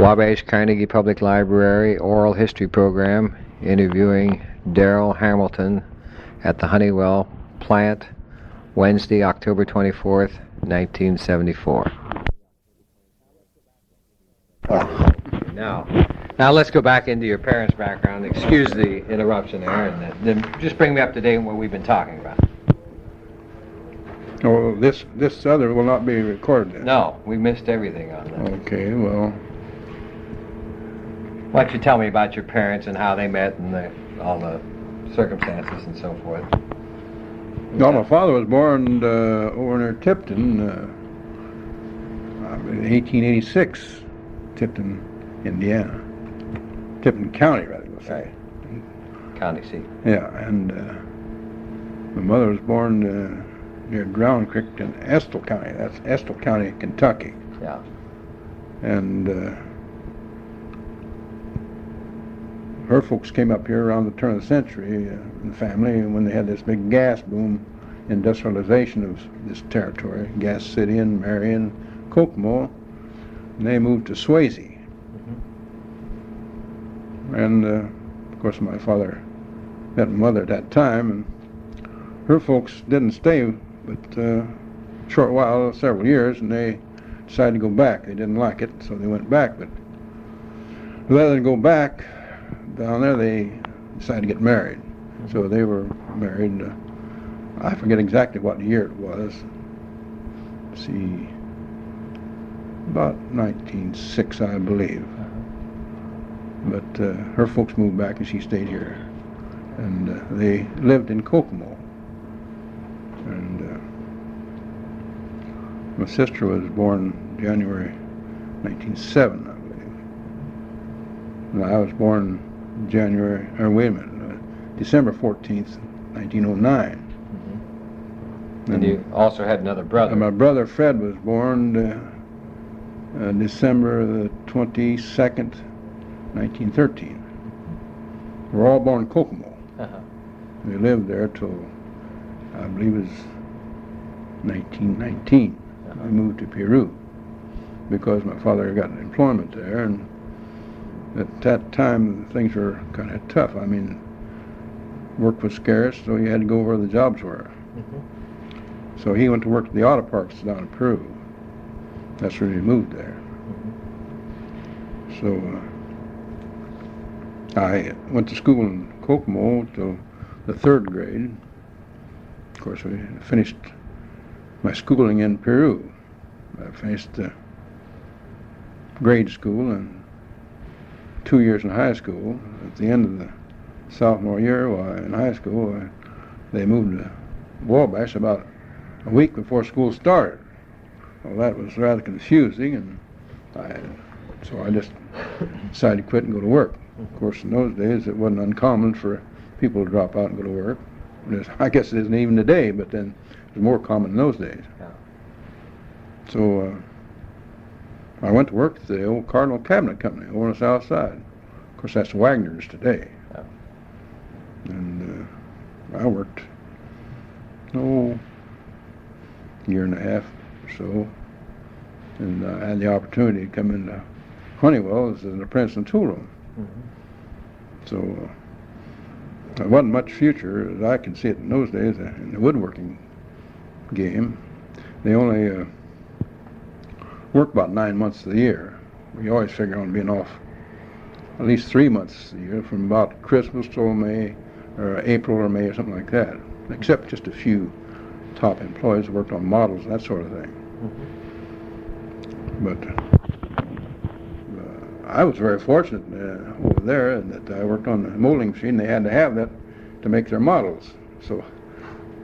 Wabash Carnegie Public Library Oral History Program, interviewing Darrell Hamilton at the Honeywell plant, Wednesday, October 24th, 1974. Now let's go back into your parents' background. Excuse the interruption there, and then just bring me up to date on what we've been talking about. Oh, this other will not be recorded then? No, we missed everything on that. Okay, well... Why don't you tell me about your parents and how they met and all the circumstances and so forth? No, my father was born over near Tipton, in 1886, Tipton, Indiana. Tipton County, rather, we'll say. Right. County seat. Yeah, and my mother was born near Drown Creek in Estill County. That's Estill County, Kentucky. Yeah. And her folks came up here around the turn of the century in the family when they had this big gas boom, industrialization of this territory, Gas City and Marion, Kokomo, and they moved to Swayze. And of course my father met my mother at that time, and her folks didn't stay but a short while, several years, and they decided to go back. They didn't like it, so they went back. But rather than go back down there, they decided to get married. So they were married, I forget exactly what year it was. Let's see, about 1906, I believe. But her folks moved back and she stayed here. And they lived in Kokomo. And my sister was born January 1907, I believe. And I was born December 14th, 1909. And you also had another brother. And my brother Fred was born December the 22nd, 1913. We're all born in Kokomo. We lived there till, I believe it was 1919. We moved to Peru because my father got employment there, and at that time things were kind of tough. I mean, work was scarce, so you had to go where the jobs were. So he went to work at the auto parks down in Peru. That's where he moved there. So I went to school in Kokomo till the 3rd grade. Of course, we finished my schooling in Peru. I finished grade school and 2 years in high school. At the end of the sophomore year, while in high school, they moved to Wabash about a week before school started. Well, that was rather confusing, and so I just decided to quit and go to work. Of course, in those days, it wasn't uncommon for people to drop out and go to work. I guess it isn't even today, but then it was more common in those days. Yeah. So I went to work at the old Cardinal Cabinet Company over on the south side. Of course, that's Wagner's today. Yeah. And I worked, a year and a half or so, and I had the opportunity to come into Honeywell as an apprentice in the tool room. So there wasn't much future, as I could see it in those days, in the woodworking game. They only worked about 9 months of the year. We always figure on being off at least 3 months a year, from about Christmas till May, or April or May or something like that, except just a few top employees who worked on models and that sort of thing. But I was very fortunate over there that I worked on the molding machine. They had to have that to make their models. So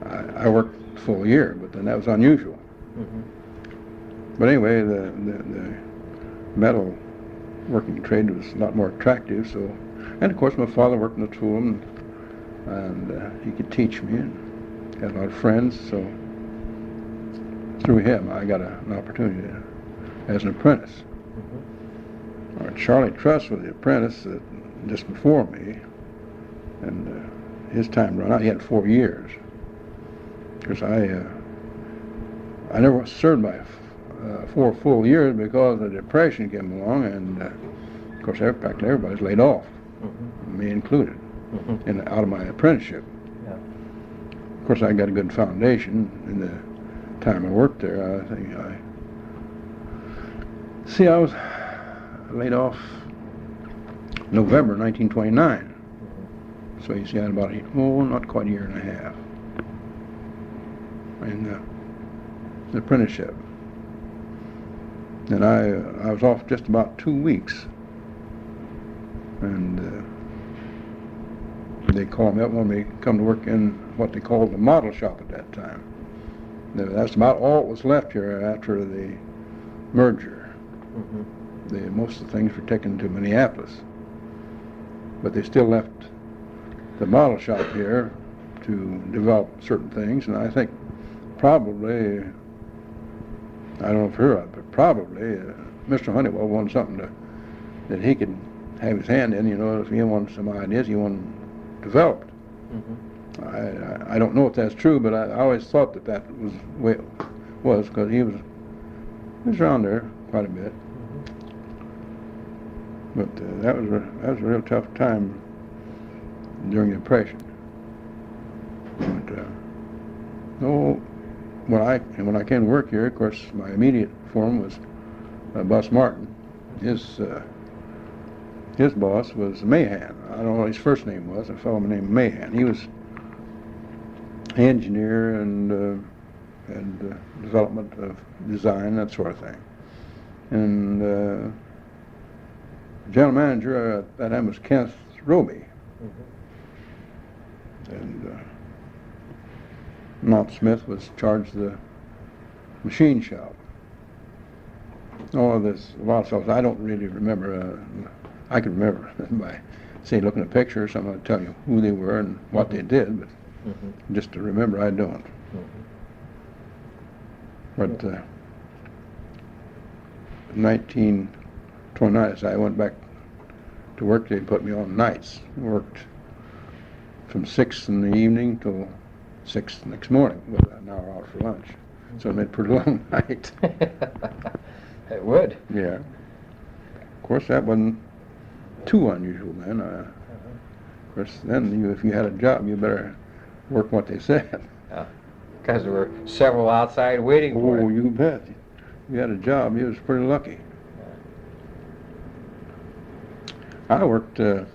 I worked a full year, but then that was unusual. But anyway, the metal working trade was a lot more attractive. So, and of course my father worked in the tool room, and he could teach me, and had a lot of friends. So through him, I got an opportunity as an apprentice. Charlie Truss was the apprentice just before me, and his time run out. He had 4 years. Because I never served my 4 full years because the Depression came along, and of course, practically everybody's laid off, me included, out of my apprenticeship. Yeah. Of course, I got a good foundation in the time I worked there. I was laid off November 1929. So you see, I had about not quite a year and a half in the apprenticeship. And I was off just about 2 weeks, and they called me up when they come to work in what they called the model shop at that time. That's about all that was left here after the merger. Most of the things were taken to Minneapolis, but they still left the model shop here to develop certain things, and I think probably, I don't know if you're right, but probably Mr. Honeywell wanted something that he could have his hand in, if he wanted some ideas, he wanted developed. I don't know if that's true, but I always thought that was the way it was, because he was around there quite a bit. But that was a real tough time during the Depression. But when I came to work here, of course, my immediate foreman was Bus Martin. His boss was Mahan. I don't know what his first name was. A fellow named Mahan. He was engineer and development of design, that sort of thing. And the general manager at that time was Kenneth Roby. And Mount Smith was charged of the machine shop. All of this, a lot of stuff I don't really remember. I can remember by, say, looking at a picture or something, I'd tell you who they were and what they did, but just to remember, I don't. But 1929, I went back to work. They put me on nights. I worked from 6 in the evening till 6 the next morning, with an hour out for lunch. So it made a pretty long night. It would. Yeah. Of course, that wasn't too unusual then. Of course, then if you had a job, you better work what they said. Because there were several outside waiting for Oh, it. you bet. If you had a job, you was pretty lucky. I worked in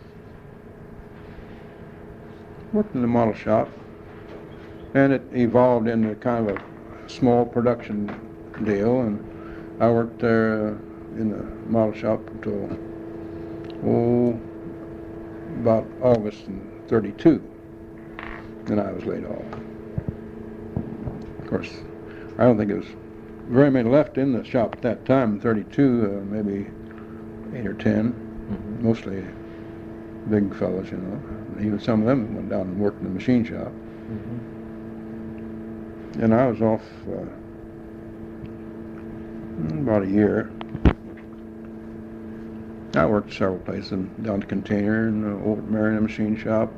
the model shop, and it evolved into kind of a small production deal, and I worked there in the model shop until about August in '32. Then I was laid off. Of course, I don't think it was very many left in the shop at that time in '32, maybe 8 or 10. Mostly big fellows, Even some of them went down and worked in the machine shop. And I was off about a year. I worked several places, down to Container and the old Marion machine shop.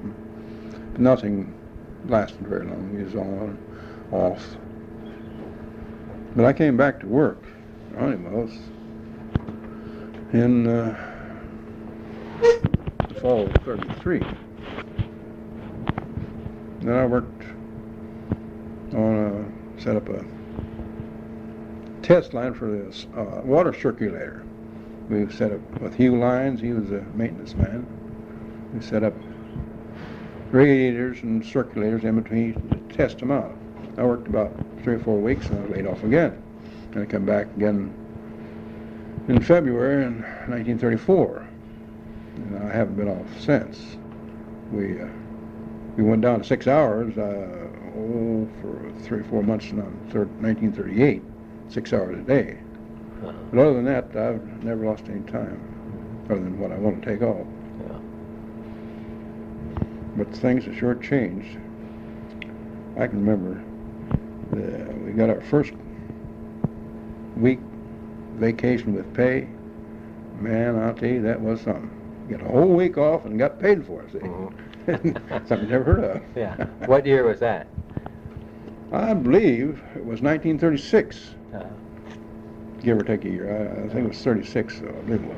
But nothing lasted very long. It was on, off. But I came back to work, Honeywell, in the fall of '33. Then I worked on set up a test line for this water circulator. We set up with Hugh Lyons. He was a maintenance man. We set up radiators and circulators in between to test them out. I worked about 3 or 4 weeks, and I was laid off again. And I come back again in February in 1934. And I haven't been off since. We went down to 6 hours for 3 or 4 months in 1938, 6 hours a day. But other than that, I've never lost any time, other than what I want to take off. But things have sure changed. I can remember we got our first week vacation with pay. Man, I'll tell you, that was something. Get a whole week off and got paid for it, see? Something never heard of. Yeah. What year was that? I believe it was 1936. give or take a year. I think it was 36, so I believe it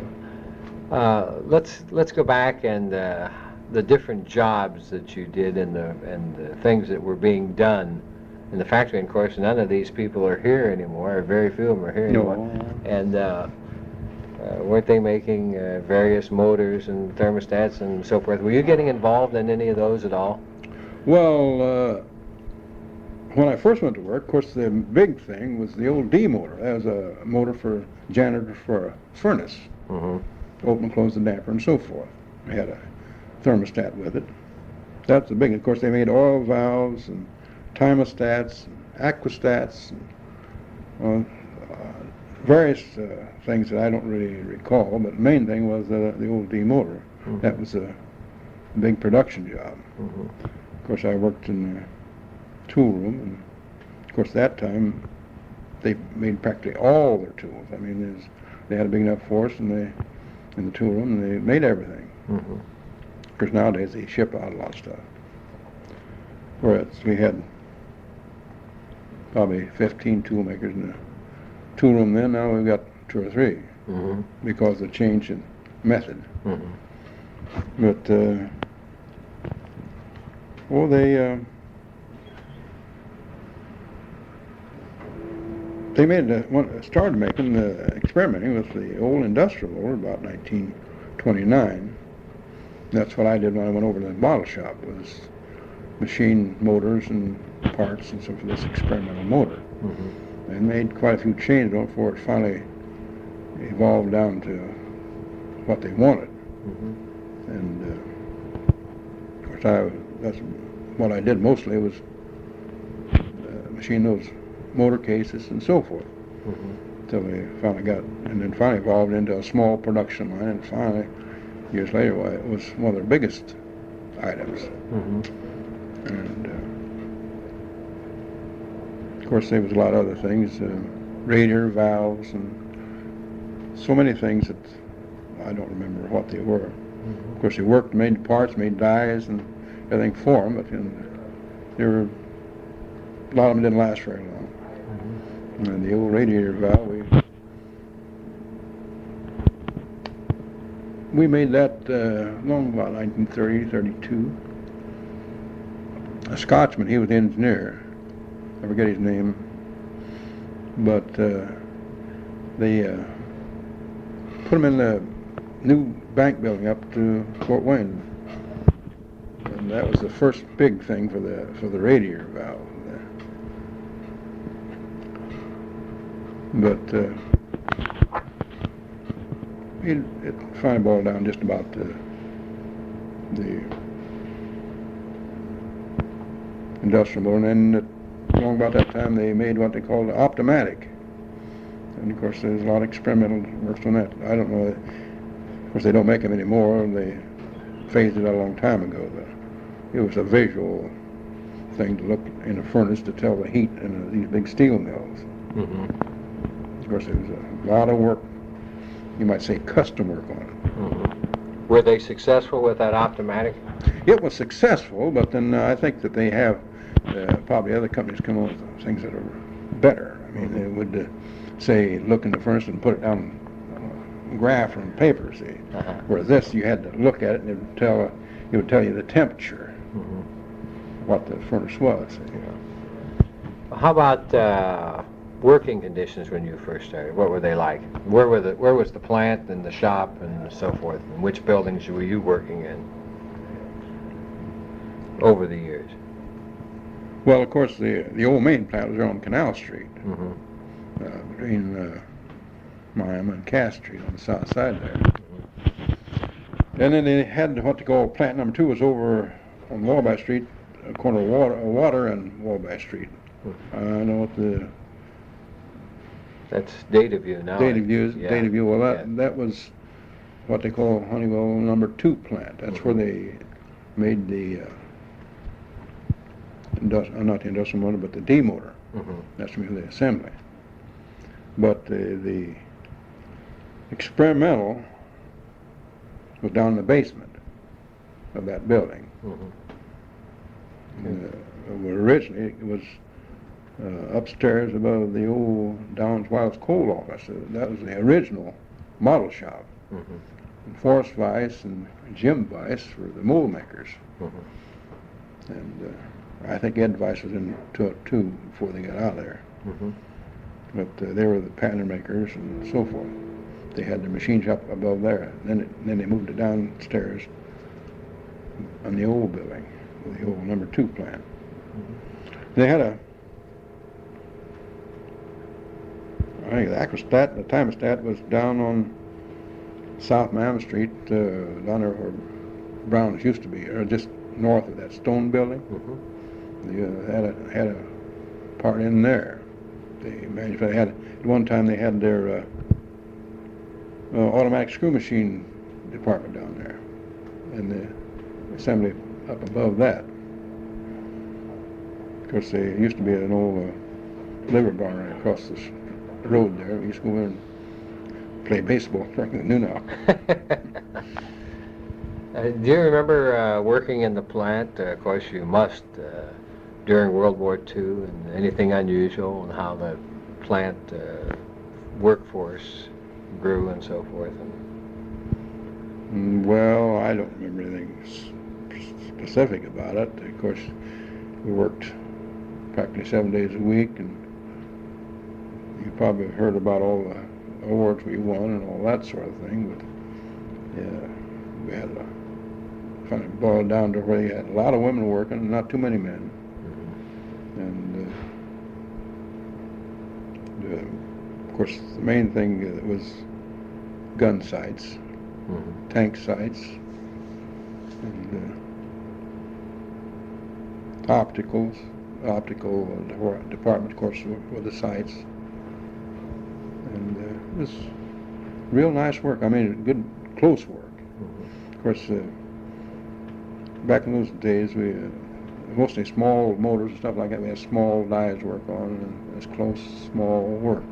was. Let's go back and the different jobs that you did and the things that were being done in the factory. And of course, none of these people are here anymore, or very few of them are here anymore. And weren't they making various motors and thermostats and so forth? Were you getting involved in any of those at all? Well, when I first went to work, of course, the big thing was the old D motor. That was a motor for janitors for a furnace. Open and close the damper and so forth. We had a thermostat with it. That's the big. Of course, they made oil valves and thermostats and aquastats and various things that I don't really recall. But the main thing was the old D motor. That was a big production job. Of course, I worked in the tool room, and of course, that time they made practically all their tools. I mean, they had a big enough force, and in the tool room, and they made everything. Of course, nowadays they ship out a lot of stuff. Whereas we had probably 15 tool makers in the tool room then. Now we've got 2 or 3 because of the change in method. But they started making experimenting with the old industrial motor about 1929. That's what I did when I went over to the bottle shop, was machine motors and parts and so for this experimental motor. And made quite a few changes on it before it finally evolved down to what they wanted. And of course, that's what I did mostly, was machine those motor cases and so forth. Until we finally finally evolved into a small production line, and finally, years later, it was one of their biggest items. And of course, there was a lot of other things, radiator valves, and so many things that I don't remember what they were. Of course, they worked, made parts, made dies, and everything for them, but a lot of them didn't last very long. And the old radiator valve, we made that long about 1930, 32. A Scotsman, he was the engineer. I forget his name, but they put him in the new bank building up to Fort Wayne, and that was the first big thing for the radiator valve. But it finally boiled down just about the industrial motor, and then along about that time they made what they called the Optomatic, and of course there's a lot of experimental works on that. I don't know, of course they don't make them anymore, they phased it out a long time ago, but it was a visual thing to look in a furnace to tell the heat in these big steel mills. Of course, there was a lot of work, you might say custom work on it. Were they successful with that Optomatic? It was successful, but then I think that they have probably other companies come up with things that are better. I mean, they would say, look in the furnace and put it down on a graph or on paper, see. Whereas this, you had to look at it, and it would tell you the temperature, what the furnace was. See. How about working conditions when you first started? What were they like? Where was the plant and the shop and so forth? And which buildings were you working in over the years? Well, of course, the old main plant was there on Canal Street, between Miami and Cass Street on the south side there. And then they had what they call plant number 2 was over on Wabash Street, corner of Water and Wabash Street. I know what that's Data View now. Data View. Well, that was what they call Honeywell number 2 plant. That's where they made the not the industrial motor, but the D motor. That's where the assembly. But the experimental was down in the basement of that building. Originally, it was upstairs above the old Downs Wilds coal office. That was the original model shop. Mm-hmm. And Forrest Weiss and Jim Weiss were the mold makers. Mm-hmm. And I think Ed Weiss was into it too before they got out of there. Mm-hmm. But they were the pattern makers and so forth. They had the machine shop above there. And then they moved it downstairs on the old building, the old number 2 plant. Mm-hmm. They had I think the Acrostat, the thermostat was down on South Mammoth Street, down there where Brown's used to be, or just north of that stone building. Mm-hmm. They had a part in there. They manufactured. At one time they had their automatic screw machine department down there, and the assembly up above that. Of course, there used to be an old liver barn across this road there. We used to go in and play baseball like they do now. Do you remember working in the plant? Of course, you must, during World War II, and anything unusual, and how the plant workforce grew and so forth? Well, I don't remember anything specific about it. Of course, we worked practically 7 days a week, and you probably heard about all the awards we won and all that sort of thing. But yeah, we had kind of boiled down to where you had a lot of women working and not too many men. Mm-hmm. And of course, the main thing was gun sights, mm-hmm. tank sights, and optical department, of course, were the sights. And it was real nice work. I mean, good, close work. Mm-hmm. Of course, back in those days, we mostly small motors and stuff like that. We had small dies to work on, and it's close, small work.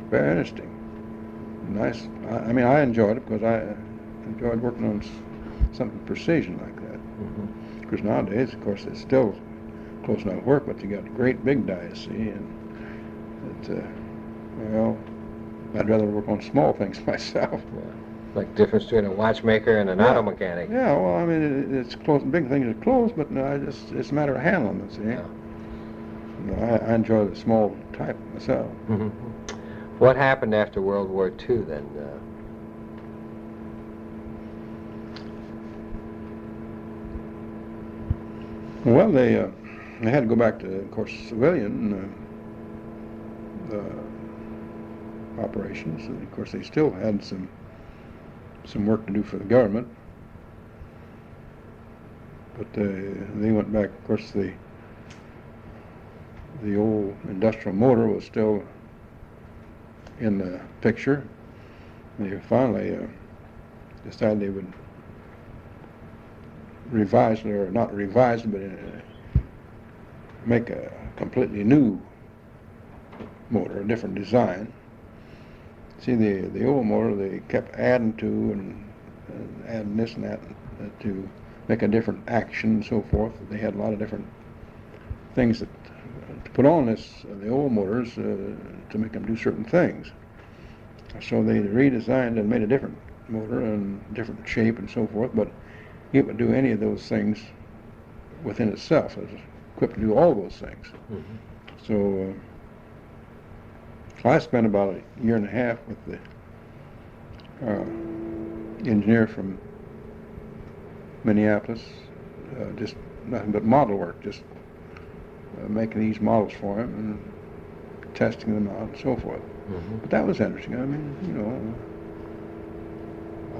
Very interesting. Nice. I mean, I enjoyed it because I enjoyed working on something precision like that. Mm-hmm. Because nowadays, of course, it's still close enough work, but you got great big dies, see, and it, well, I'd rather work on small things myself. Yeah. Like the difference between a watchmaker and an auto mechanic. Yeah, well, I mean, it's close. Big things are close, but it's a matter of handling them, see. Yeah. You know, I enjoy the small type myself. Mm-hmm. What happened after World War II then? Well, they had to go back to, of course, civilian operations, and of course they still had some work to do for the government. But they went back. Of course, the old industrial motor was still in the picture. They finally decided they would revise it, or not revise it, but make a completely new motor, a different design. See, the old motor, they kept adding to and adding this and that to make a different action and so forth. They had a lot of different things that to put on the old motors to make them do certain things. So they redesigned and made a different motor and different shape and so forth, but it would do any of those things within itself. It was equipped to do all those things. Mm-hmm. So I spent about a year and a half with the engineer from Minneapolis, just nothing but model work, just making these models for him and testing them out and so forth. Mm-hmm. But that was interesting. I mean, you know,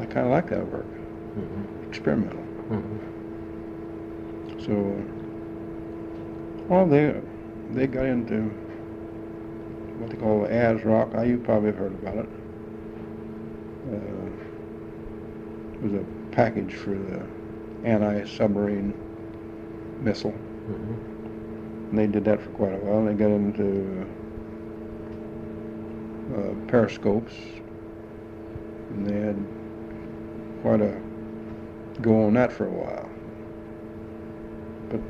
I kind of like that work. Mm-hmm. Experimental. Mm-hmm. So, well, they got into what they call the ASROC. You probably have heard about it. It was a package for the anti-submarine missile. Mm-hmm. And they did that for quite a while. They got into periscopes, and they had quite a go on that for a while. But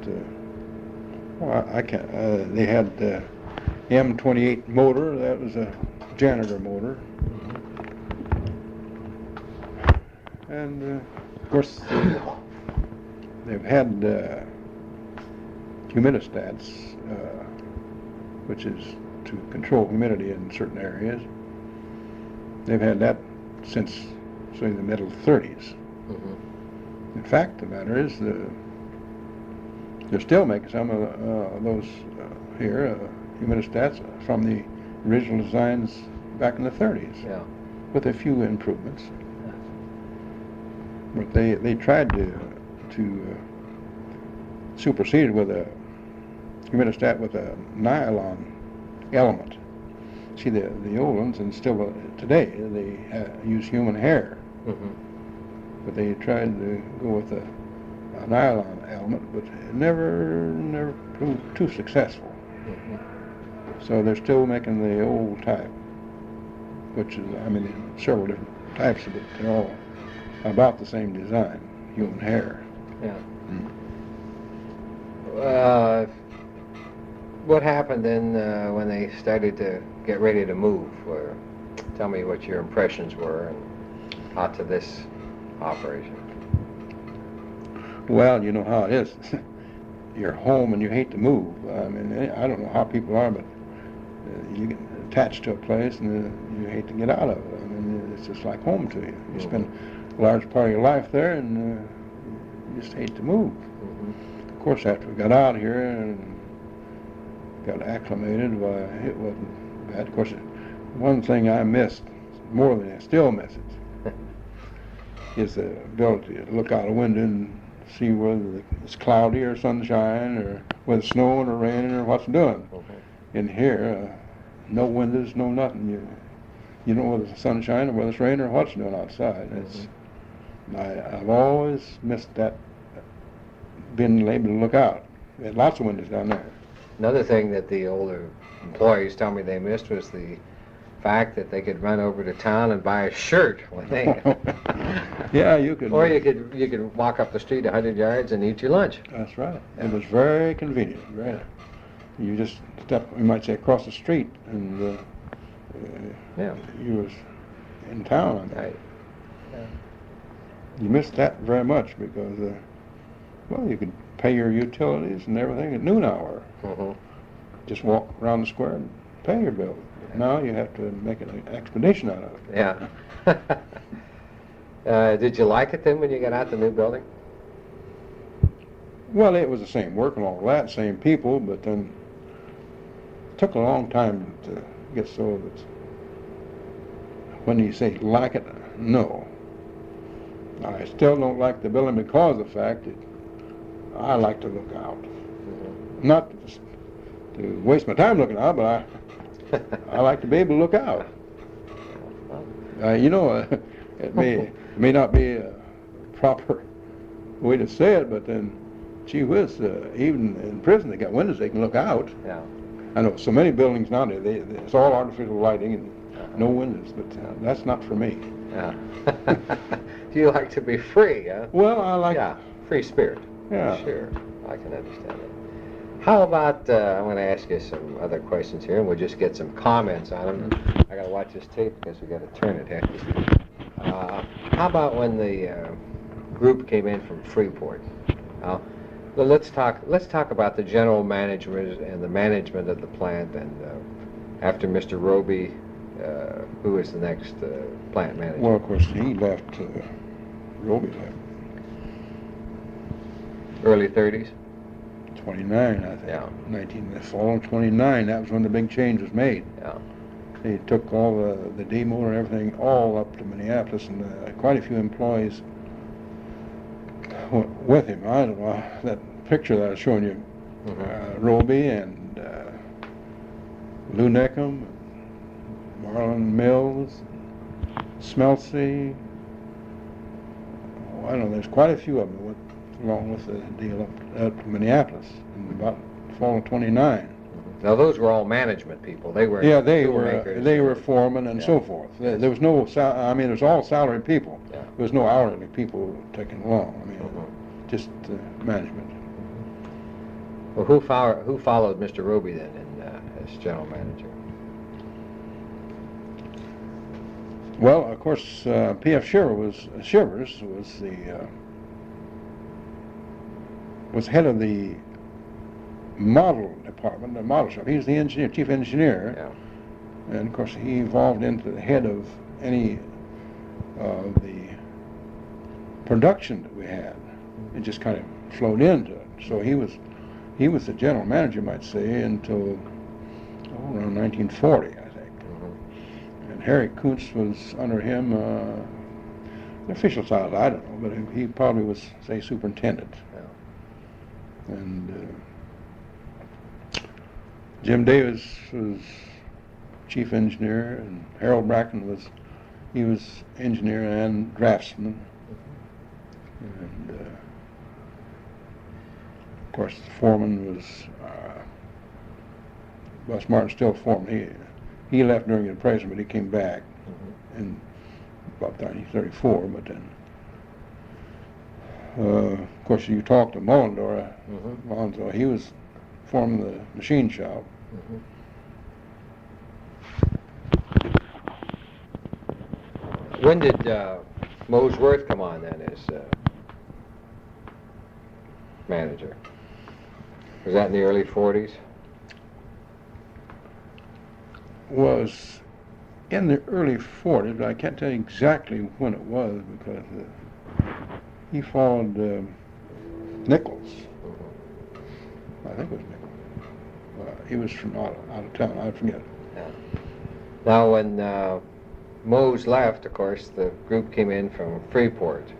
well, I can't. They had M28 motor. That was a janitor motor. And of course, they've had humidistats, which is to control humidity in certain areas. They've had that since, say, the middle 30s. In fact, the matter is, they're still making some of those here, humidistats, from the original designs back in the 30s, with a few improvements. But they tried to supersede it with a humidistat with a nylon element. See, the old ones, and still today, they use human hair. But they tried to go with a nylon element, but it never proved too successful. So they're still making the old type, which is, I mean, several different types of it. They're all about the same design, human hair. What happened then when they started to get ready to move? Tell me what your impressions were and out to this operation. Well, you know how it is. You're home and you hate to move. I mean, I don't know how people are, but you get attached to a place and you hate to get out of it. I mean, it's just like home to you. You spend a large part of your life there, and you just hate to move. Of course, after we got out here and got acclimated, why, it wasn't bad. Of course, one thing I missed more than I still miss it is the ability to look out a window and see whether it's cloudy or sunshine, or whether it's snowing or raining or what's doing. In here, no windows, no nothing. You don't know whether it's sunshine or whether it's rain or what's doing outside. I've always missed that, being able to look out. We had lots of windows down there. Another thing that the older employees tell me they missed was the fact that they could run over to town and buy a shirt when they yeah, you could. Or you could walk up the street 100 yards and eat your lunch. That's right. It was very convenient. You just step, you might say, across the street, and you was in town. Right. You missed that very much because, well, you could pay your utilities and everything at noon hour. Just walk around the square and pay your bill. Now you have to make an expedition out of it. Yeah. Did you like it then when you got out the new building? Well, it was the same work and all that, same people, but then it took a long time to get so that when you say like it, no. I still don't like the building because of the fact that I like to look out. Not to waste my time looking out, but I like to be able to look out. It may not be a proper way to say it, but then, gee whiz, even in prison they got windows they can look out. Yeah. I know so many buildings nowadays, it's all artificial lighting and no windows, but that's not for me. Yeah. You like to be free, huh? Well, I like... Yeah, free spirit. Yeah. Sure, I can understand that. How about, I'm going to ask you some other questions here, and we'll just get some comments on them. I got to watch this tape because we got to turn it here. How about when the group came in from Freeport? Well, let's talk about the general management and the management of the plant, and after Mr. Roby, who is the next plant manager? Well, of course, he left, Roby left. Early 30s? 29, I think. Yeah. Fall of 29, that was when the big change was made. Yeah. They took all the demo and everything all up to Minneapolis, and quite a few employees went with him. I don't know, that picture that I was showing you, Roby and Lou Neckham, Marlon Mills, Smeltsy. I don't know, there's quite a few of them that went along with the deal up to Minneapolis in about fall of 29. Now those were all management people. They were they were foremen and so forth. There was no there was all salaried people. Yeah. There was no hourly people taken along. I mean, just management. Well, who followed Mr. Roby then as general manager? Well, of course, P.F. Shivers was head of the model department, the model shop. He was the engineer, chief engineer. Yeah. And of course, he evolved into the head of any of the production that we had. It just kind of flowed into it. So he was the general manager, you might say, until around 1940, I think. Mm-hmm. And Harry Kuntz was under him. The official title, I don't know, but he probably was, say, superintendent. Yeah. And Jim Davis was chief engineer, and Harold Bracken was engineer and draftsman. And of course, the foreman was Bus Martin, still foreman. He left during the Depression, but he came back in about 1934. But then, of course, you talked to Mullendorf. Lonzo, he was foreman of the machine shop. When did Mose Worth come on then as manager? Was that in the early 40s? Was in the early 40s, but I can't tell you exactly when it was because he followed Nichols. I think it was Nichols. He was from out of town. I forget. Yeah. Now, when Mose left, of course, the group came in from Freeport.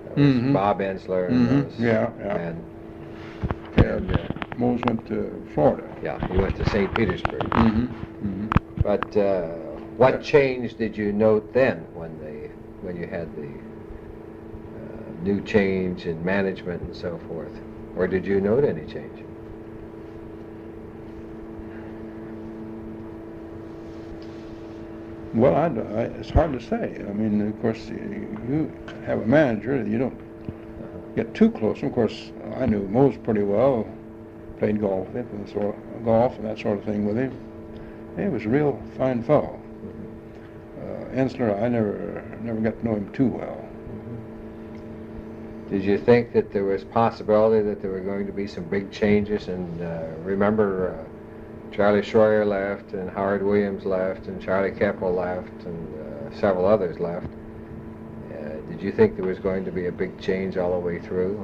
That was Bob Ensler and those. Yeah. And Mose went to Florida. Yeah, he went to St. Petersburg. But what change did you note then when you had the new change in management and so forth? Or did you note any change? Well, it's hard to say. I mean, of course, you have a manager, you don't get too close. Of course, I knew Mose pretty well, played golf with him, and that sort of thing with him. He was a real fine fellow. Ensler, I never got to know him too well. Did you think that there was possibility that there were going to be some big changes? And remember, Charlie Schroyer left, and Howard Williams left, and Charlie Keppel left, and several others left. Did you think there was going to be a big change all the way through?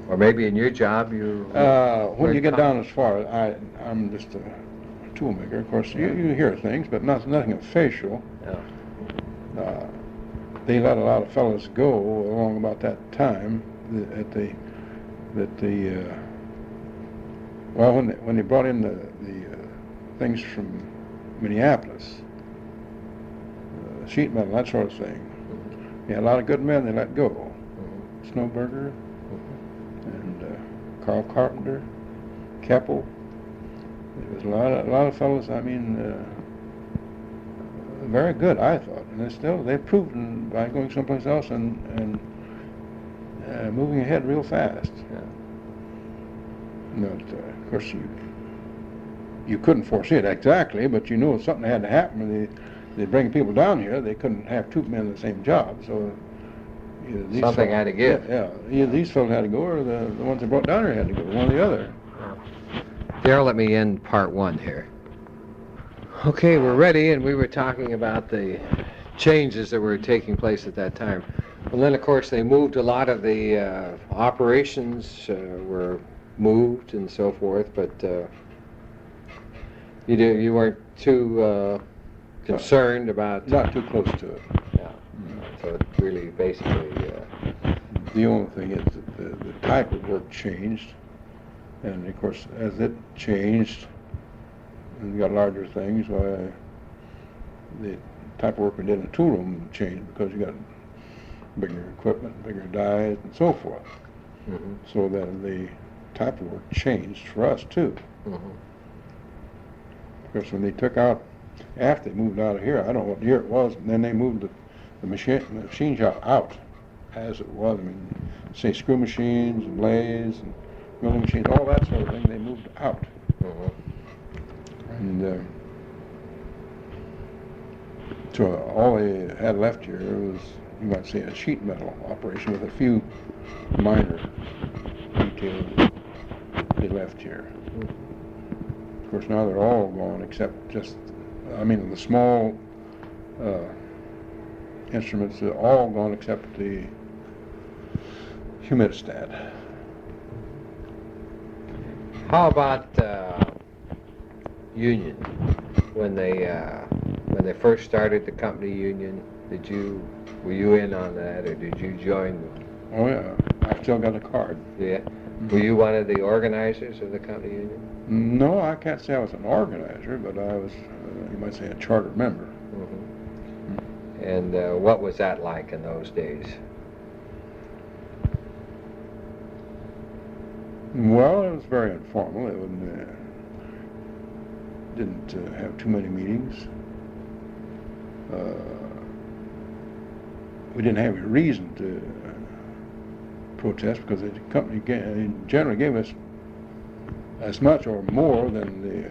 Or maybe in your job you... when you get down as far, I'm just a tool maker. Of course, you hear things, but nothing official. Yeah. They let a lot of fellows go along about that time. When they brought in the things from Minneapolis, sheet metal, that sort of thing. Yeah, a lot of good men they let go. Snowberger and Carl Carpenter, Keppel. There was a lot of fellows. I mean, very good, I thought, and they've proven by going someplace else and moving ahead real fast. Yeah. But of course, you couldn't foresee it exactly, but you knew if something had to happen. They bring people down here. They couldn't have two men in the same job, so something had to give. Yeah, either these fellows had to go, or the ones they brought down here had to go. One or the other. Darrell, let me end part one here. Okay, we're ready, and we were talking about the changes that were taking place at that time. And then, of course, they moved a lot of the operations were moved and so forth, but you weren't too concerned about... Not too close to it. Yeah. So it really basically... The only thing is that the type of work changed, and of course, as it changed, and we got larger things, why the type of work we did in the tool room changed because you got bigger equipment, bigger dies, and so forth. So that the type of work changed for us too. Because when they took out, after they moved out of here, I don't know what year it was, and then they moved the machine shop out as it was. I mean, say screw machines and lathes and milling machines, all that sort of thing, they moved out. And so all they had left here was, you might say, a sheet metal operation with a few minor details they left here. Of course, now they're all gone except just, the small instruments are all gone except the humidistat. How about union? When they first started the company union, were you in on that, or did you join? Oh yeah, I still got a card. Yeah. Were you one of the organizers of the company union? No, I can't say I was an organizer, but I was, you might say, a charter member. And what was that like in those days? Well, it was very informal. It didn't have too many meetings. We didn't have a reason to protest because the company generally gave us as much or more than the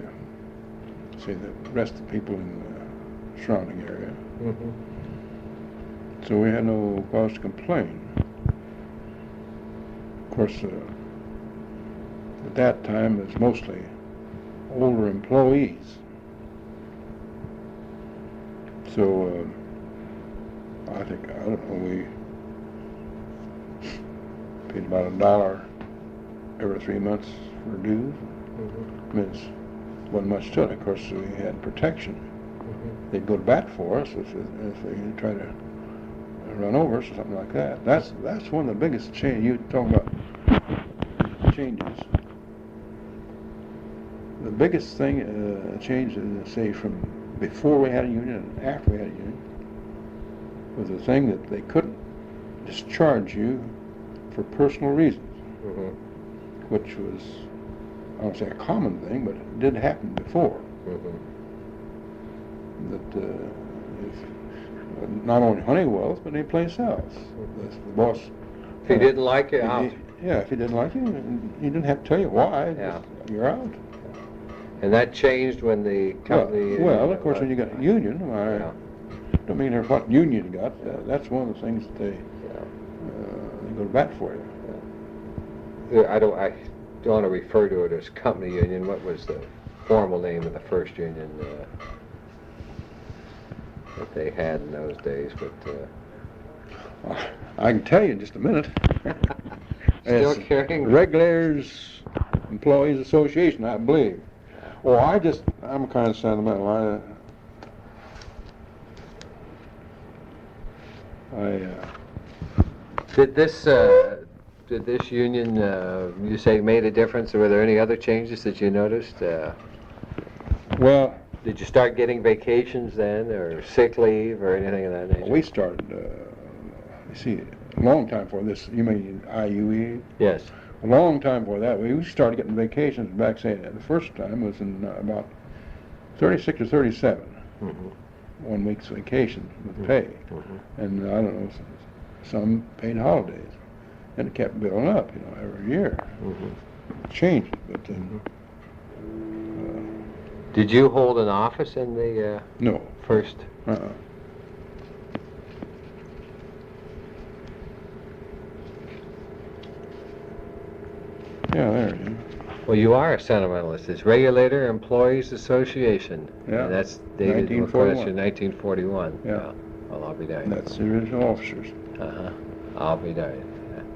rest of the people in the surrounding area. So we had no cause to complain. Of course, at that time, it was mostly older employees. So I don't know, we paid about $1 every 3 months for dues. It wasn't much to it. Of course, we had protection. They'd go to bat for us if they try to run over us or something like that. That's one of the biggest changes. You talk about changes. The biggest thing change, say, from before we had a union and after we had a union, was the thing that they couldn't discharge you for personal reasons, which was, I don't say a common thing, but it did happen before. That if, not only Honeywell's, but any place else, the boss. If he didn't like you, out. Yeah, if he didn't like you, he didn't have to tell you why. Yeah. Just, you're out. And that changed when the company... Well, of course, when you got a union, don't mean what union you got. That's one of the things that they go to bat for you. I don't want to refer to it as company union. What was the formal name of the first union that they had in those days? But I can tell you in just a minute. Still carrying? Regulators Employees Association, I believe. Well, I'm kind of sentimental. Did this union, you say, made a difference, or were there any other changes that you noticed? Well, did you start getting vacations then, or sick leave, or anything of that nature? We started, a long time before this. You mean IUE? Yes. A long time before that. We started getting vacations back, say, the first time was in about 36 or 37. 1 week's vacation with pay. And I don't know, some paid holidays. And it kept building up, every year. It changed, but did you hold an office in the no first? Yeah, there you go. Well, you are a sentimentalist. It's Regulator Employees Association. Yeah. And that's dated 1941. Yeah. Well, I'll be darned. That's the original officers. I'll be darned.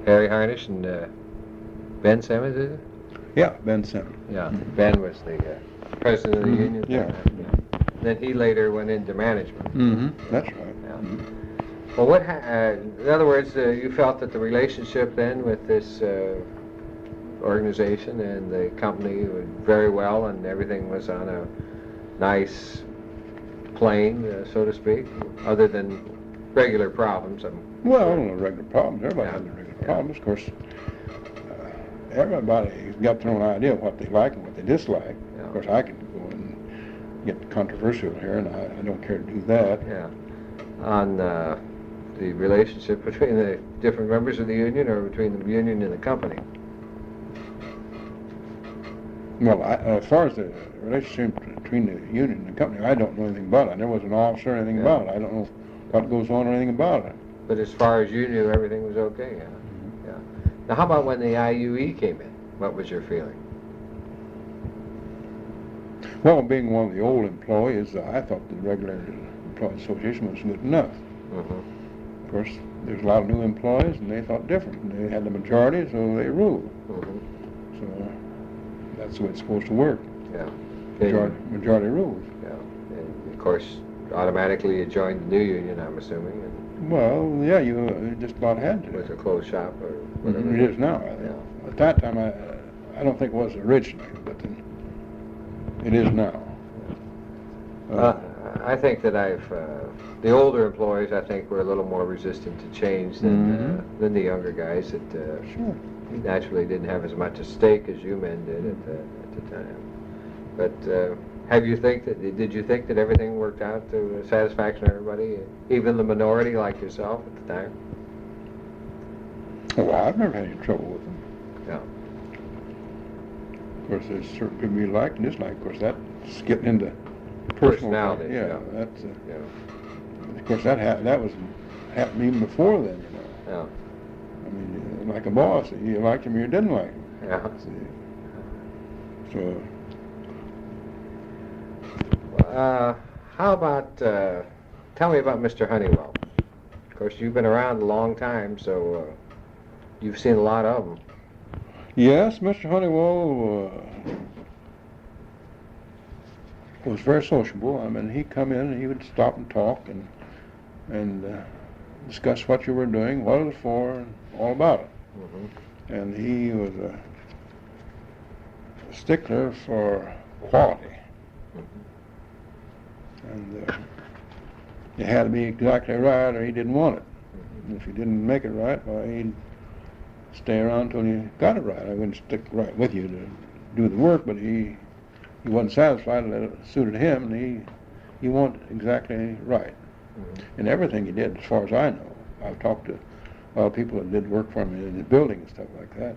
Harry Harnish and Ben Simmons, is it? Yeah, Ben Simmons. Yeah. Ben was the president of the union. Yeah. Then he later went into management. That's right. Yeah. Well, in other words, you felt that the relationship then with this organization and the company was very well, and everything was on a nice plane, so to speak, other than regular problems. Well, no regular problems. Everybody has their regular problems. Of course, everybody's got their own idea of what they like and what they dislike. Yeah. Of course, I can go and get controversial here, and I don't care to do that. Yeah. On the relationship between the different members of the union, or between the union and the company? Well, as far as the relationship between the union and the company, I don't know anything about it. I never was an officer or anything about it. I don't know what goes on or anything about it. But as far as you knew, everything was okay, yeah. Yeah. Now, how about when the IUE came in? What was your feeling? Well, being one of the old employees, I thought the Regulator Employees Association was good enough. Of course, there's a lot of new employees, and they thought different. They had the majority, so they ruled. So that's the way it's supposed to work. Yeah. Majority rules. Yeah. And of course, automatically you joined the new union, I'm assuming. And well, yeah, you just about had to. It was a closed shop or whatever. It is now, I think. Yeah. At that time, I don't think it was originally, but it is now. I think that the older employees, I think, were a little more resistant to change than the younger guys that naturally didn't have as much at stake as you men did at the time. But did you think that everything worked out to satisfaction of everybody, even the minority like yourself at the time? Well, I've never had any trouble with them. Yeah. Of course, there's certain people you like and dislike. Of course, that's getting into personality. Yeah. That's. Of course, that was happened even before then. You know. Yeah. I mean, like a boss, you liked him or you didn't like him. Yeah. So. How about, tell me about Mr. Honeywell. Of course, you've been around a long time, so you've seen a lot of them. Yes, Mr. Honeywell was very sociable. I mean, he'd come in and he would stop and talk and discuss what you were doing, what it was for, and all about it. And he was a stickler for quality. And it had to be exactly right or he didn't want it. And if he didn't make it right, well, he'd stay around until you got it right. I wouldn't stick right with you to do the work, but he wasn't satisfied that it suited him, and he wanted exactly right. And everything he did, as far as I know. I've talked to a lot of people that did work for him in the building and stuff like that.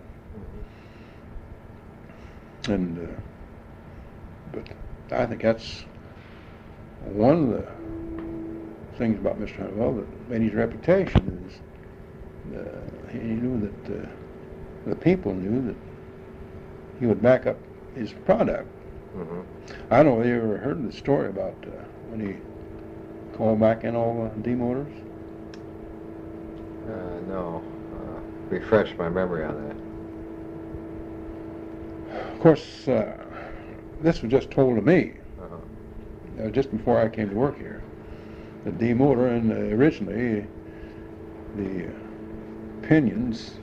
And but I think that's one of the things about Mr. Honeywell that made his reputation is he knew that the people knew that he would back up his product. I don't know if you ever heard the story about when he called back in all the demotors. No. Refresh my memory on that. Of course, this was just told to me just before I came to work here. The demotor, and originally the pinions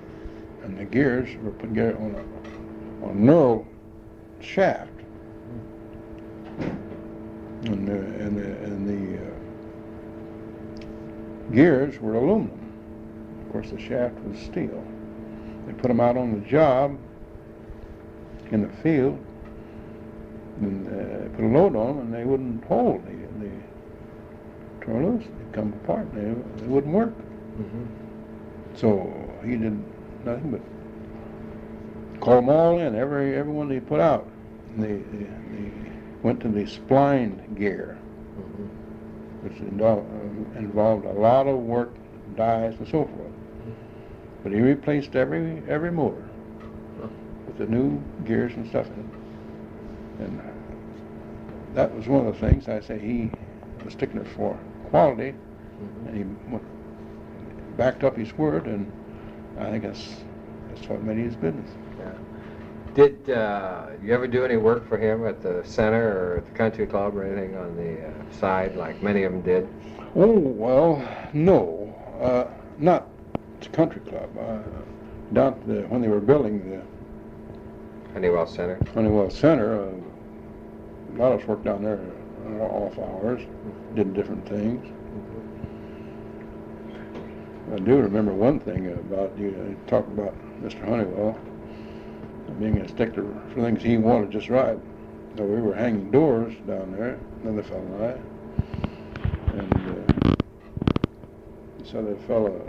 and the gears were put together on a knurled shaft, and the gears were aluminum. Of course, the shaft was steel. They put them out on the job in the field and put a load on them, and they wouldn't hold. They tore loose. They'd come apart. And they wouldn't work. So he did nothing but call them all in, every one they put out. And they went to the spline gear, which involved a lot of work, dies, and so forth. But he replaced every motor with the new gears and stuff in it. And that was one of the things I say he was sticking for quality, and he backed up his word, and I think that's what made his business. Yeah. Did you ever do any work for him at the center or at the country club or anything on the side like many of them did? Oh, well, no, not the country club. Down when they were building the Honeywell Center. Honeywell Center, a lot of us worked down there off hours, did different things. I do remember one thing about you talked about Mr. Honeywell being a stickler for things he wanted just right. So we were hanging doors down there, another fellow and I, and so the fellow,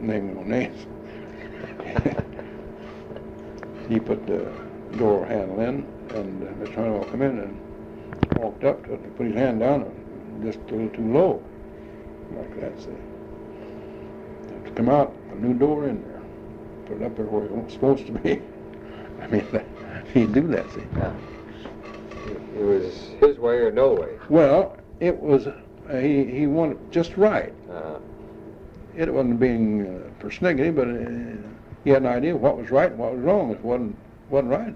name no names, he put the door handle in, and Mr. Honeywell come in and walked up to it and put his hand down and just a little too low, like that, see. To come out, a new door in there, put it up there where it wasn't supposed to be. I mean, he'd do that, see. Yeah. It was his way or no way. Well, it was, he wanted it just right. Uh-huh. It wasn't being persnickety, but he had an idea of what was right and what was wrong. If it wasn't right,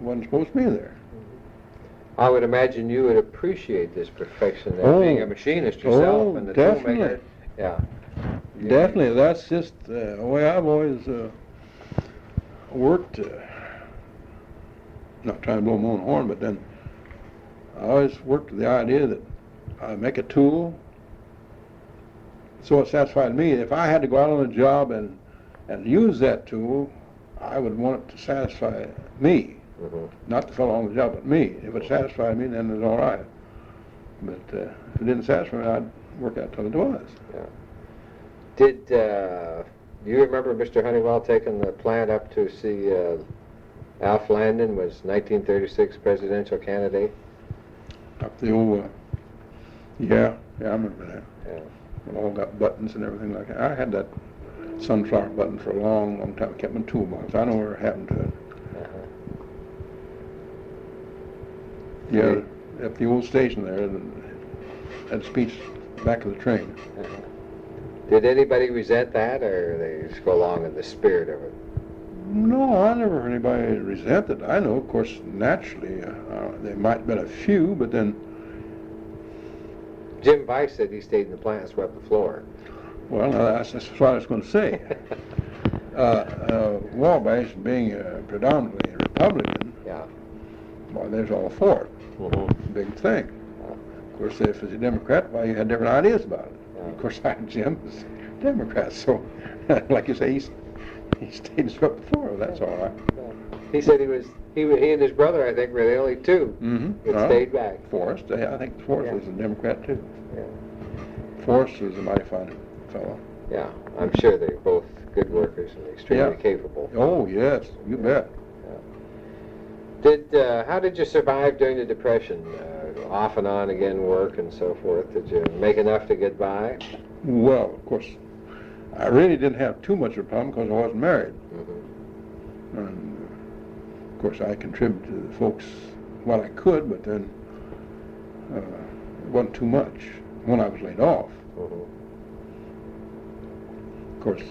wasn't supposed to be there. I would imagine you would appreciate this perfection of being a machinist yourself and the toolmaker. Yeah. Definitely. That's just the way I've always worked. Not trying to blow my own horn, but then I always worked with the idea that I make a tool, so it satisfied me. If I had to go out on a job and use that tool, I would want it to satisfy me. Mm-hmm. Not the fellow on the job, but me. If it satisfied me, then it was all right. But if it didn't satisfy me, I'd work out till it was. Yeah. Did you remember Mr. Honeywell taking the plant up to see Alf Landon, was 1936 presidential candidate? Up the old, yeah, I remember that. Yeah. It all got buttons and everything like that. I had that sunflower button for a long, long time. I kept it in my toolbox. I know where it happened to it. Uh-huh. Yeah, at the old station there, had a speech back of the train. Uh-huh. Did anybody resent that, or they just go along in the spirit of it? No, I never heard anybody resent it. I know, of course, naturally, there might have been a few, but then... Jim Weiss said he stayed in the plant and swept the floor. Well, that's what I was going to say. Wabash, being predominantly a Republican, Yeah. well, there's all for it. Mm-hmm. Big thing. Of course, if it's a Democrat, well, you had different ideas about it. Yeah. Of course, Jim was Democrat, so, like you say, he stayed and swept the floor. That's all right. He said he and his brother, I think, were the only two that stayed back. Forrest, I think Forrest was a Democrat too. Yeah. Forrest was a mighty fine fellow. Yeah, I'm sure they're both good workers and extremely capable. Oh yes, you bet. How did you survive during the Depression? Off and on again work and so forth. Did you make enough to get by? Well, of course, I really didn't have too much of a problem because I wasn't married. Mm-hmm. And of course, I contributed to the folks what I could, but then it wasn't too much when I was laid off. Mm-hmm. Of course,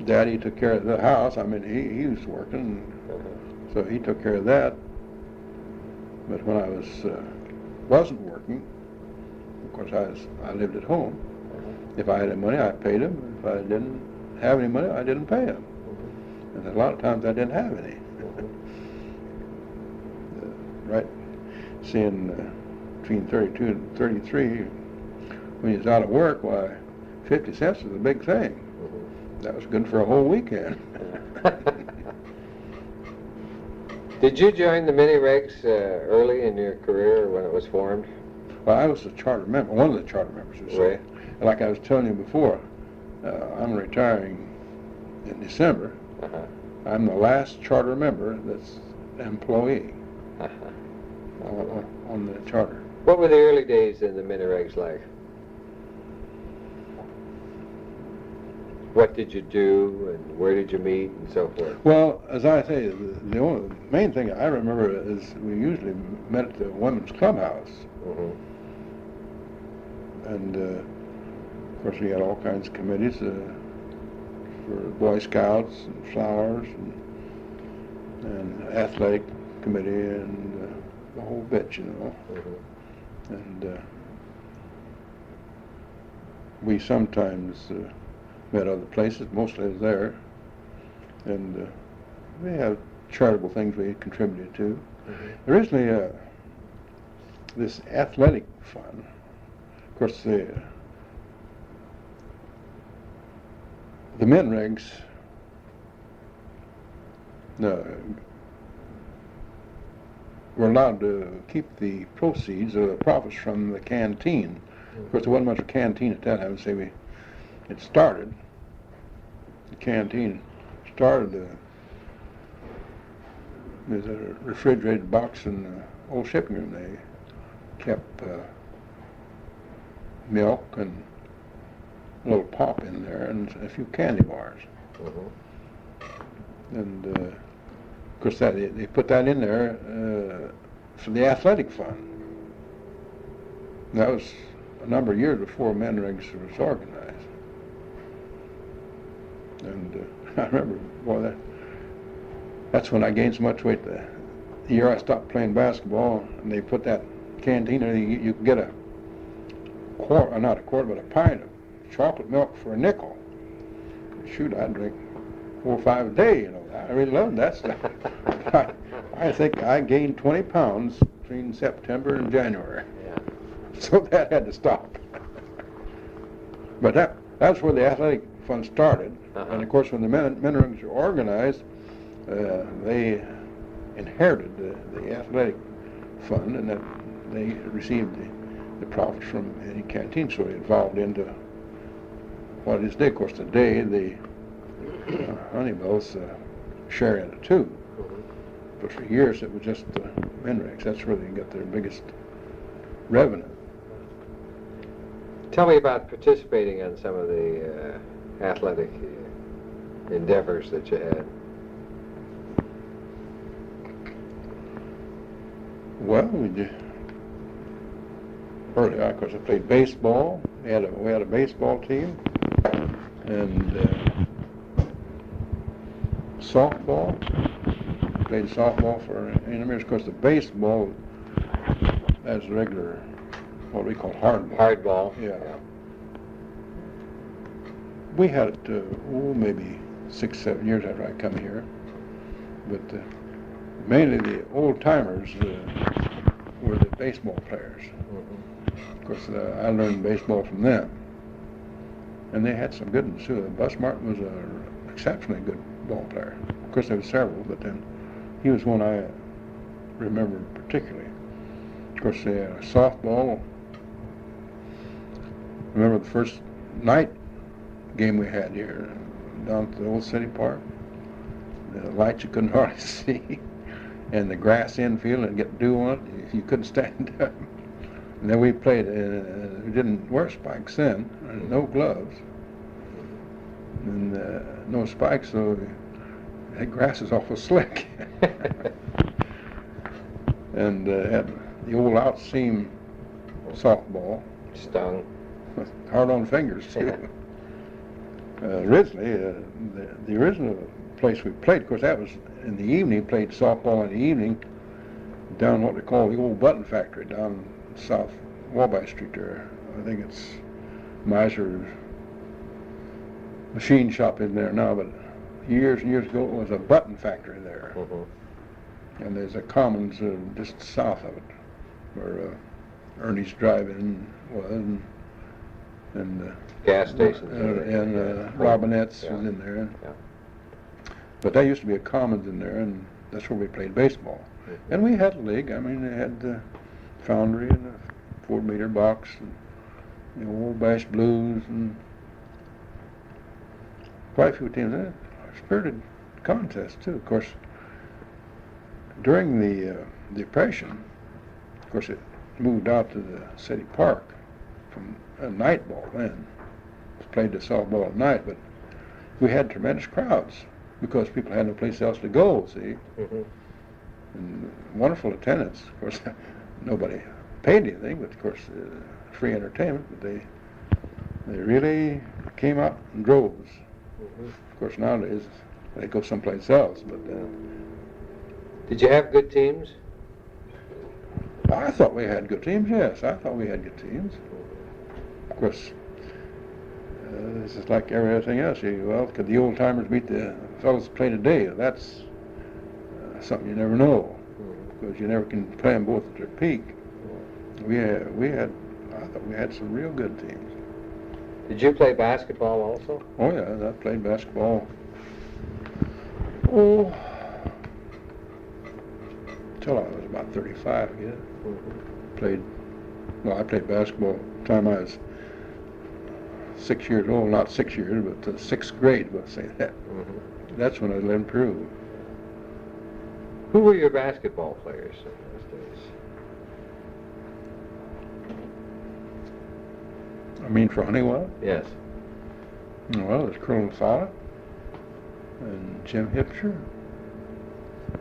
Daddy took care of the house. I mean, he was working, so he took care of that. But when I wasn't working, of course, I lived at home. If I had any money, I paid him. If I didn't have any money, I didn't pay him. And a lot of times I didn't have any. Right, seeing between 32 and 33, when he was out of work, why, 50 cents was a big thing. That was good for a whole weekend. Did you join the mini-regs early in your career when it was formed? Well, I was a charter member, one of the charter members, you say. Right. Like I was telling you before, I'm retiring in December. Uh-huh. I'm the last charter member that's an employee Uh-huh. on the charter. What were the early days in the mini-regs like? What did you do, and where did you meet, and so forth? Well, as I say, the main thing I remember is we usually met at the women's clubhouse. Mm-hmm. And, of course, we had all kinds of committees for Boy Scouts and Flowers and Athletic Committee and the whole bit, you know. Mm-hmm. And we sometimes met other places, mostly there. And we have charitable things we contributed to. Mm-hmm. Originally, this athletic fund, of course, the men regs were allowed to keep the proceeds or the profits from the canteen. Of course, there wasn't much of a canteen at that time. Say the canteen started There's a refrigerated box in the old shipping room. They kept milk and a little pop in there and a few candy bars. And of course they put that in there for the athletic fund. That was a number of years before Menrigs was organized. And I remember, boy, that's when I gained so much weight. The year I stopped playing basketball, and they put that canteen there, you could get a quart, not a quart, but a pint of chocolate milk for a nickel. Shoot, I'd drink 4 or 5 a day, you know. I really loved that stuff. I think I gained 20 pounds between September and January. Yeah. So that had to stop. But that's where the athletic fund started. And of course, when the Menrigs were organized, they inherited the athletic fund, and that they received the profits from any canteen, so it evolved into what it is today. Of course, today the Honeywells share in it too. But for years it was just Menrigs. That's where they got their biggest revenue. Tell me about participating in some of the athletic endeavors that you had. Well, we did. Early on, of course, I played baseball. We had a baseball team, and softball. Played softball for years. Of course, the baseball as regular, what we call hardball. Hardball. Yeah. We had it maybe 6, 7 years after I come here, but mainly the old timers were the baseball players. Of course, I learned baseball from them, and they had some good ones too. Bus Martin was an exceptionally good ball player. Of course, there were several, but then he was one I remember particularly. Of course, softball. Remember the first night game we had here down at the old city park. The lights you couldn't hardly see, and the grass infield and get dew on it, you couldn't stand up. And then we played, we didn't wear spikes then, no gloves, and no spikes, so that grass is awful slick. And had the old out-seam softball. Stung. Hard on fingers, too. Originally, the original place we played, of course, that was in the evening, played softball in the evening down what they call the old button factory down South Wabash Street there. I think it's Miser's machine shop in there now, but years and years ago it was a button factory there. And there's a commons just south of it where Ernie's Drive-In was, and gas stations and Robinette's was in there. Yeah. But there used to be a commons in there, and that's where we played baseball. And we had a league. I mean, they had the Foundry and the 4-meter box, and the Wabash Blues, and quite a few teams. A spirited contest too. Of course, during the Depression, of course, it moved out to the city park from a night ball then. It played the softball at night, but we had tremendous crowds because people had no place else to go, see. And wonderful attendance. Of course, nobody paid anything, but of course, free entertainment. But they really came out in droves. Of course, nowadays they go someplace else. But did you have good teams? I thought we had good teams. Yes, I thought we had good teams. Of course, this is like everything else. Could the old timers beat the fellows that play today? That's something you never know, because you never can play them both at their peak. I thought we had some real good teams. Did you play basketball also? Oh yeah, I played basketball. Till I was about 35. Yeah, I played basketball the time I was 6 years old. Not 6 years, but the 6th grade. Let's say that. That's when I lived in Peru. Who were your basketball players in those days? I mean, for Honeywell? Yes. Well, there's Colonel Fowler and Jim Hipsher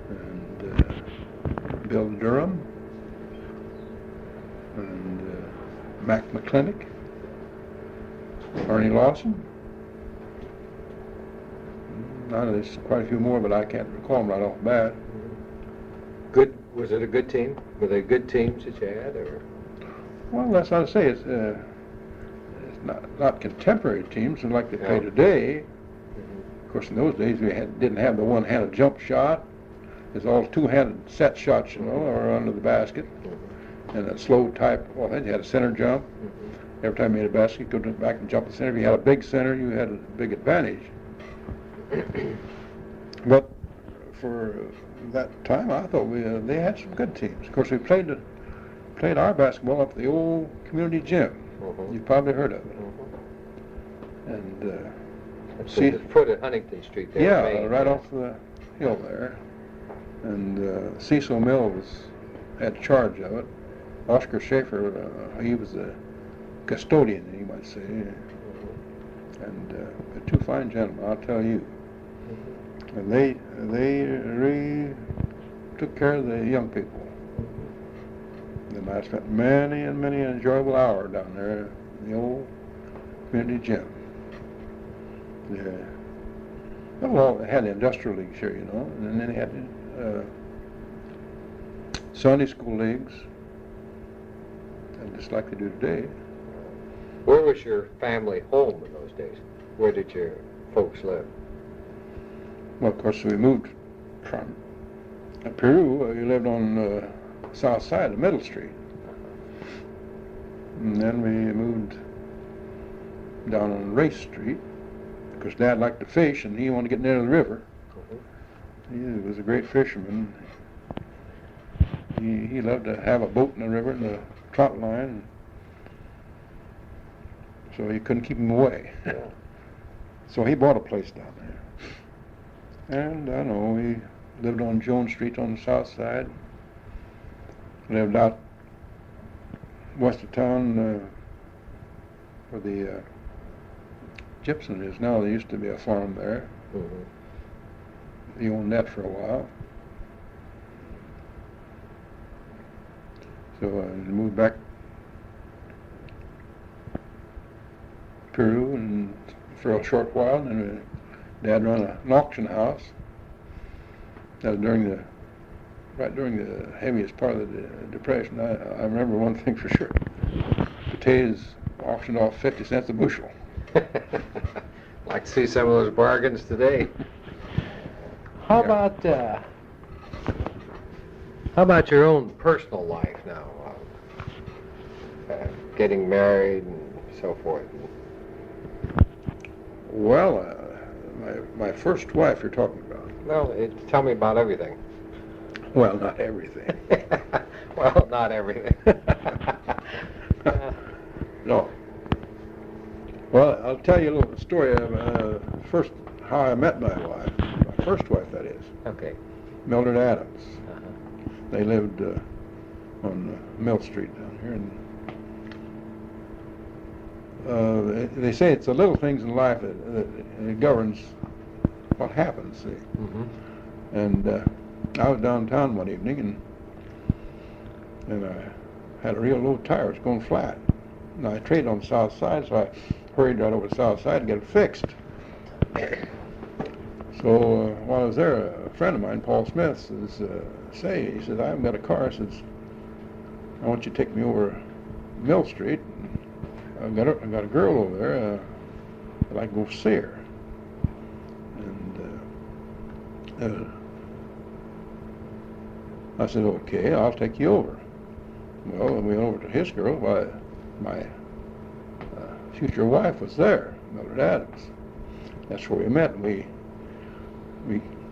and Bill Durham and Mac McClintock, Arnie Lawson. There's quite a few more, but I can't recall them right off the bat. Good. Was it a good team? Were they good teams that you had, or? Well, that's what I say. It's not contemporary teams like they play today. Of course, in those days we didn't have the one-handed jump shot. It's all two-handed set shots, or under the basket, and a slow type. Well, then you had a center jump. Every time you made a basket, you go back and jump the center. If you had a big center, you had a big advantage. But for that time, I thought they had some good teams. Of course, we played our basketball up at the old community gym. You've probably heard of it. And see the foot at Huntington Street there. Yeah, right off the hill there. And Cecil Mills had charge of it. Oscar Schaefer, he was the custodian, you might say. And two fine gentlemen, I'll tell you. And they really took care of the young people. And I spent many and many an enjoyable hour down there in the old community gym. Well, they had the industrial leagues here, and then they had Sunday school leagues, and just like they do today. Where was your family home in those days? Where did your folks live? Well, of course, we moved from Peru. We lived on the south side of Middle Street. And then we moved down on Race Street, because Dad liked to fish, and he wanted to get near the river. He was a great fisherman. He loved to have a boat in the river and a trout line, so you couldn't keep him away. So he bought a place down there. And I know we lived on Jones Street on the south side. Lived out west of town where the Gibson is now. There used to be a farm there. He owned that for a while. So I moved back to Peru and for a short while, and then Dad ran an auction house. That was right during the heaviest part of the Depression. I remember one thing for sure. Potatoes auctioned off 50 cents a bushel. Like to see some of those bargains today. How about your own personal life now? Getting married and so forth. Well, my first wife you're talking about. Well, tell me about everything. Well, not everything. Well, not everything. No. Well, I'll tell you a little story of first how I met my wife. My first wife, that is. Okay. Mildred Adams. They lived on Mill Street down here, and they say it's the little things in life that governs what happens. See. And I was downtown one evening, and I had a real low tire. It was going flat. And I traded on the south side, so I hurried right over to the south side and get it fixed. So while I was there, a friend of mine, Paul Smith, he said, I haven't got a car. I says, I want you to take me over Mill Street. I've got a girl over there. I'd like to go see her. And I said, okay, I'll take you over. Well, we went over to his girl. My future wife was there, Mildred Adams. That's where we met. We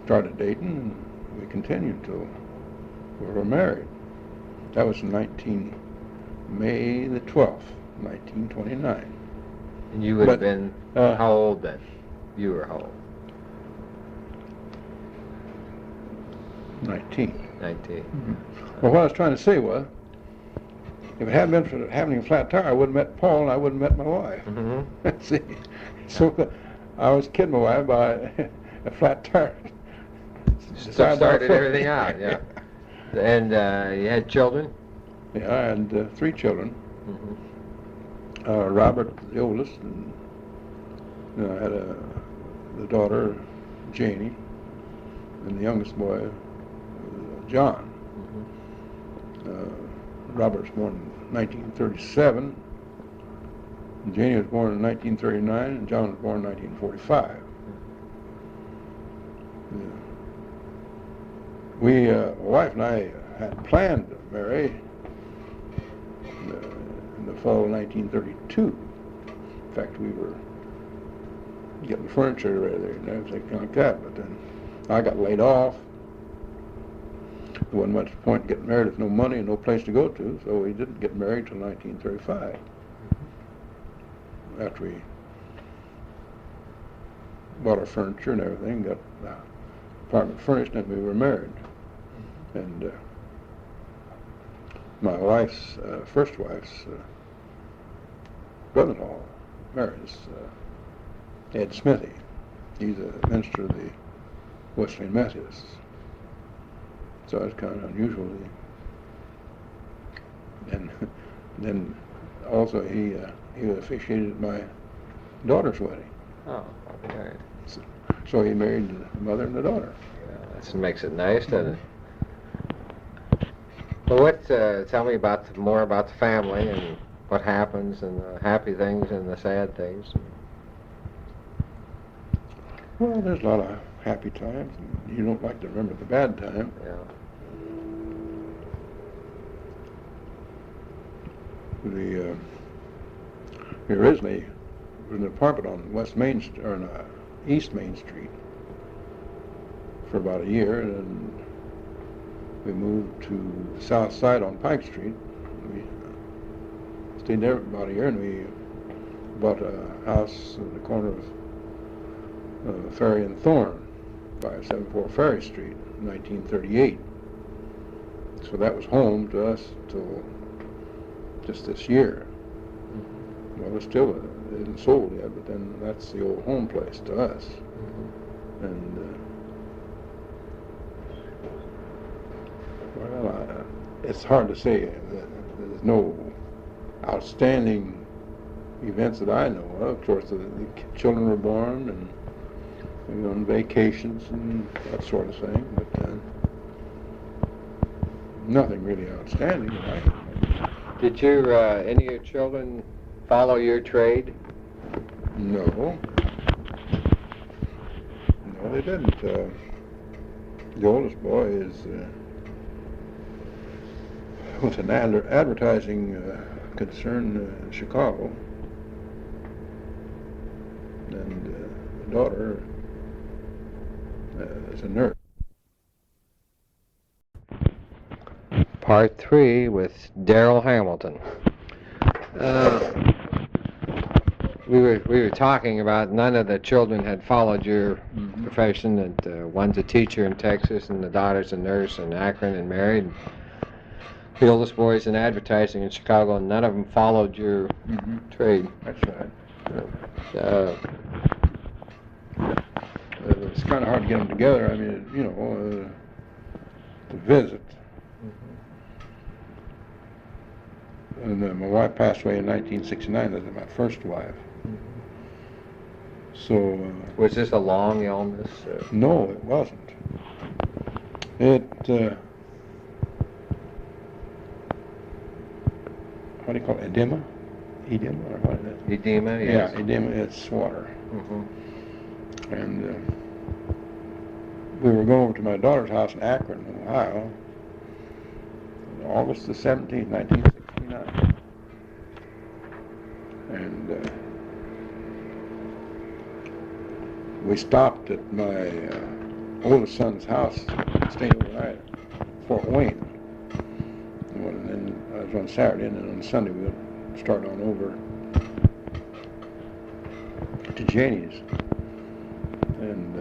started dating, and we continued till we were married. That was in May the 12th, 1929. And you would have been how old then? You were how old? 19. 19. Well, what I was trying to say was, if it hadn't been for having a flat tire, I wouldn't have met Paul and I wouldn't have met my wife. Mm-hmm. See, so I was kidding my wife by a flat tire. Started everything out, yeah. And you had children? Yeah, I had 3 children. Mm-hmm. Robert, the oldest, and I had the daughter, Janie, and the youngest boy, John. Mm-hmm. Robert was born in 1937, and Janie was born in 1939, and John was born in 1945. My wife and I had planned to marry in the fall of 1932. In fact, we were getting furniture ready and everything like that, but then I got laid off. There wasn't much point in getting married with no money and no place to go to, so we didn't get married till 1935. After we bought our furniture and everything, got the apartment furnished, and we were married. And my wife's, first wife's brother-in-law marries Ed Smithy. He's a minister of the Wesleyan Methodists. So it's kind of unusual. And then also he officiated my daughter's wedding. Oh, okay. So he married the mother and the daughter. Yeah, that makes it nice, doesn't it? Well, tell me more about the family and what happens and the happy things and the sad things. Well, there's a lot of happy times, and you don't like to remember the bad time. Yeah. We originally was in an apartment on East Main Street for about a year, and we moved to the south side on Pike Street. We stayed there about a year, and we bought a house in the corner of Ferry and Thorn by 74 Ferry Street in 1938. So that was home to us till just this year. Well, it isn't sold yet, but then that's the old home place to us. Mm-hmm. And it's hard to say. There's no outstanding events that I know of. Of course, the children were born, and we went on vacations and that sort of thing, but nothing really outstanding that I can remember. Did any of your children follow your trade? No, they didn't. The oldest boy is with an advertising concern in Chicago, and the daughter is a nurse. Part 3 with Darrell Hamilton. We were talking about none of the children had followed your profession. That one's a teacher in Texas, and the daughter's a nurse in Akron and married. The oldest boy's in advertising in Chicago, and none of them followed your trade. That's right. It's kind of hard to get them together. I mean, to visit. And my wife passed away in 1969. That was my first wife. So. Was this a long illness? No, it wasn't. It. What do you call it? Edema? Edema, or what is it? Edema, yes. Yeah, edema. It's water. Mm-hmm. And we were going over to my daughter's house in Akron, Ohio, on August the 17th, 1969. And we stopped at my oldest son's house, staying overnight at Fort Wayne. And then I was on Saturday, and then on Sunday we would start on over to Janie's. And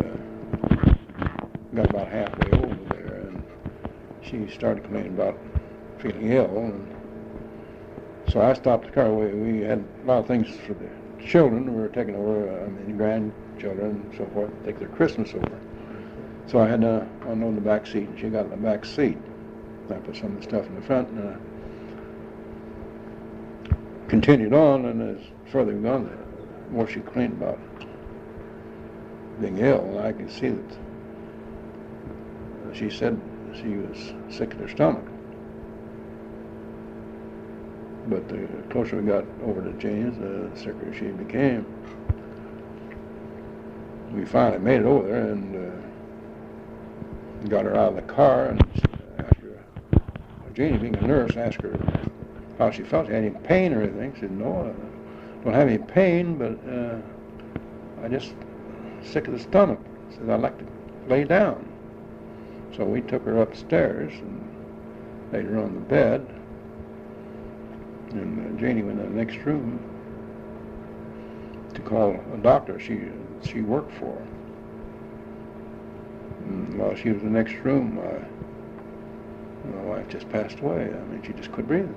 got about halfway over there, and she started complaining about feeling ill, and so I stopped the car. We had a lot of things for the children. We were taking over, grandchildren and so forth, take their Christmas over. So I had to unload the back seat, and she got in the back seat. I put some of the stuff in the front, and continued on, and as further we gone, the more she complained about being ill, I could see that she said she was sick at her stomach. But the closer we got over to James, the sicker she became. We finally made it over there and got her out of the car, and after Janie, being a nurse, asked her how she felt. She had any pain or anything. She said, no, I don't have any pain, but I just sick of the stomach. She said, I'd like to lay down. So we took her upstairs and laid her on the bed. And Janie went in the next room to call a doctor she worked for. And while she was in the next room, my wife just passed away. I mean, she just quit breathing.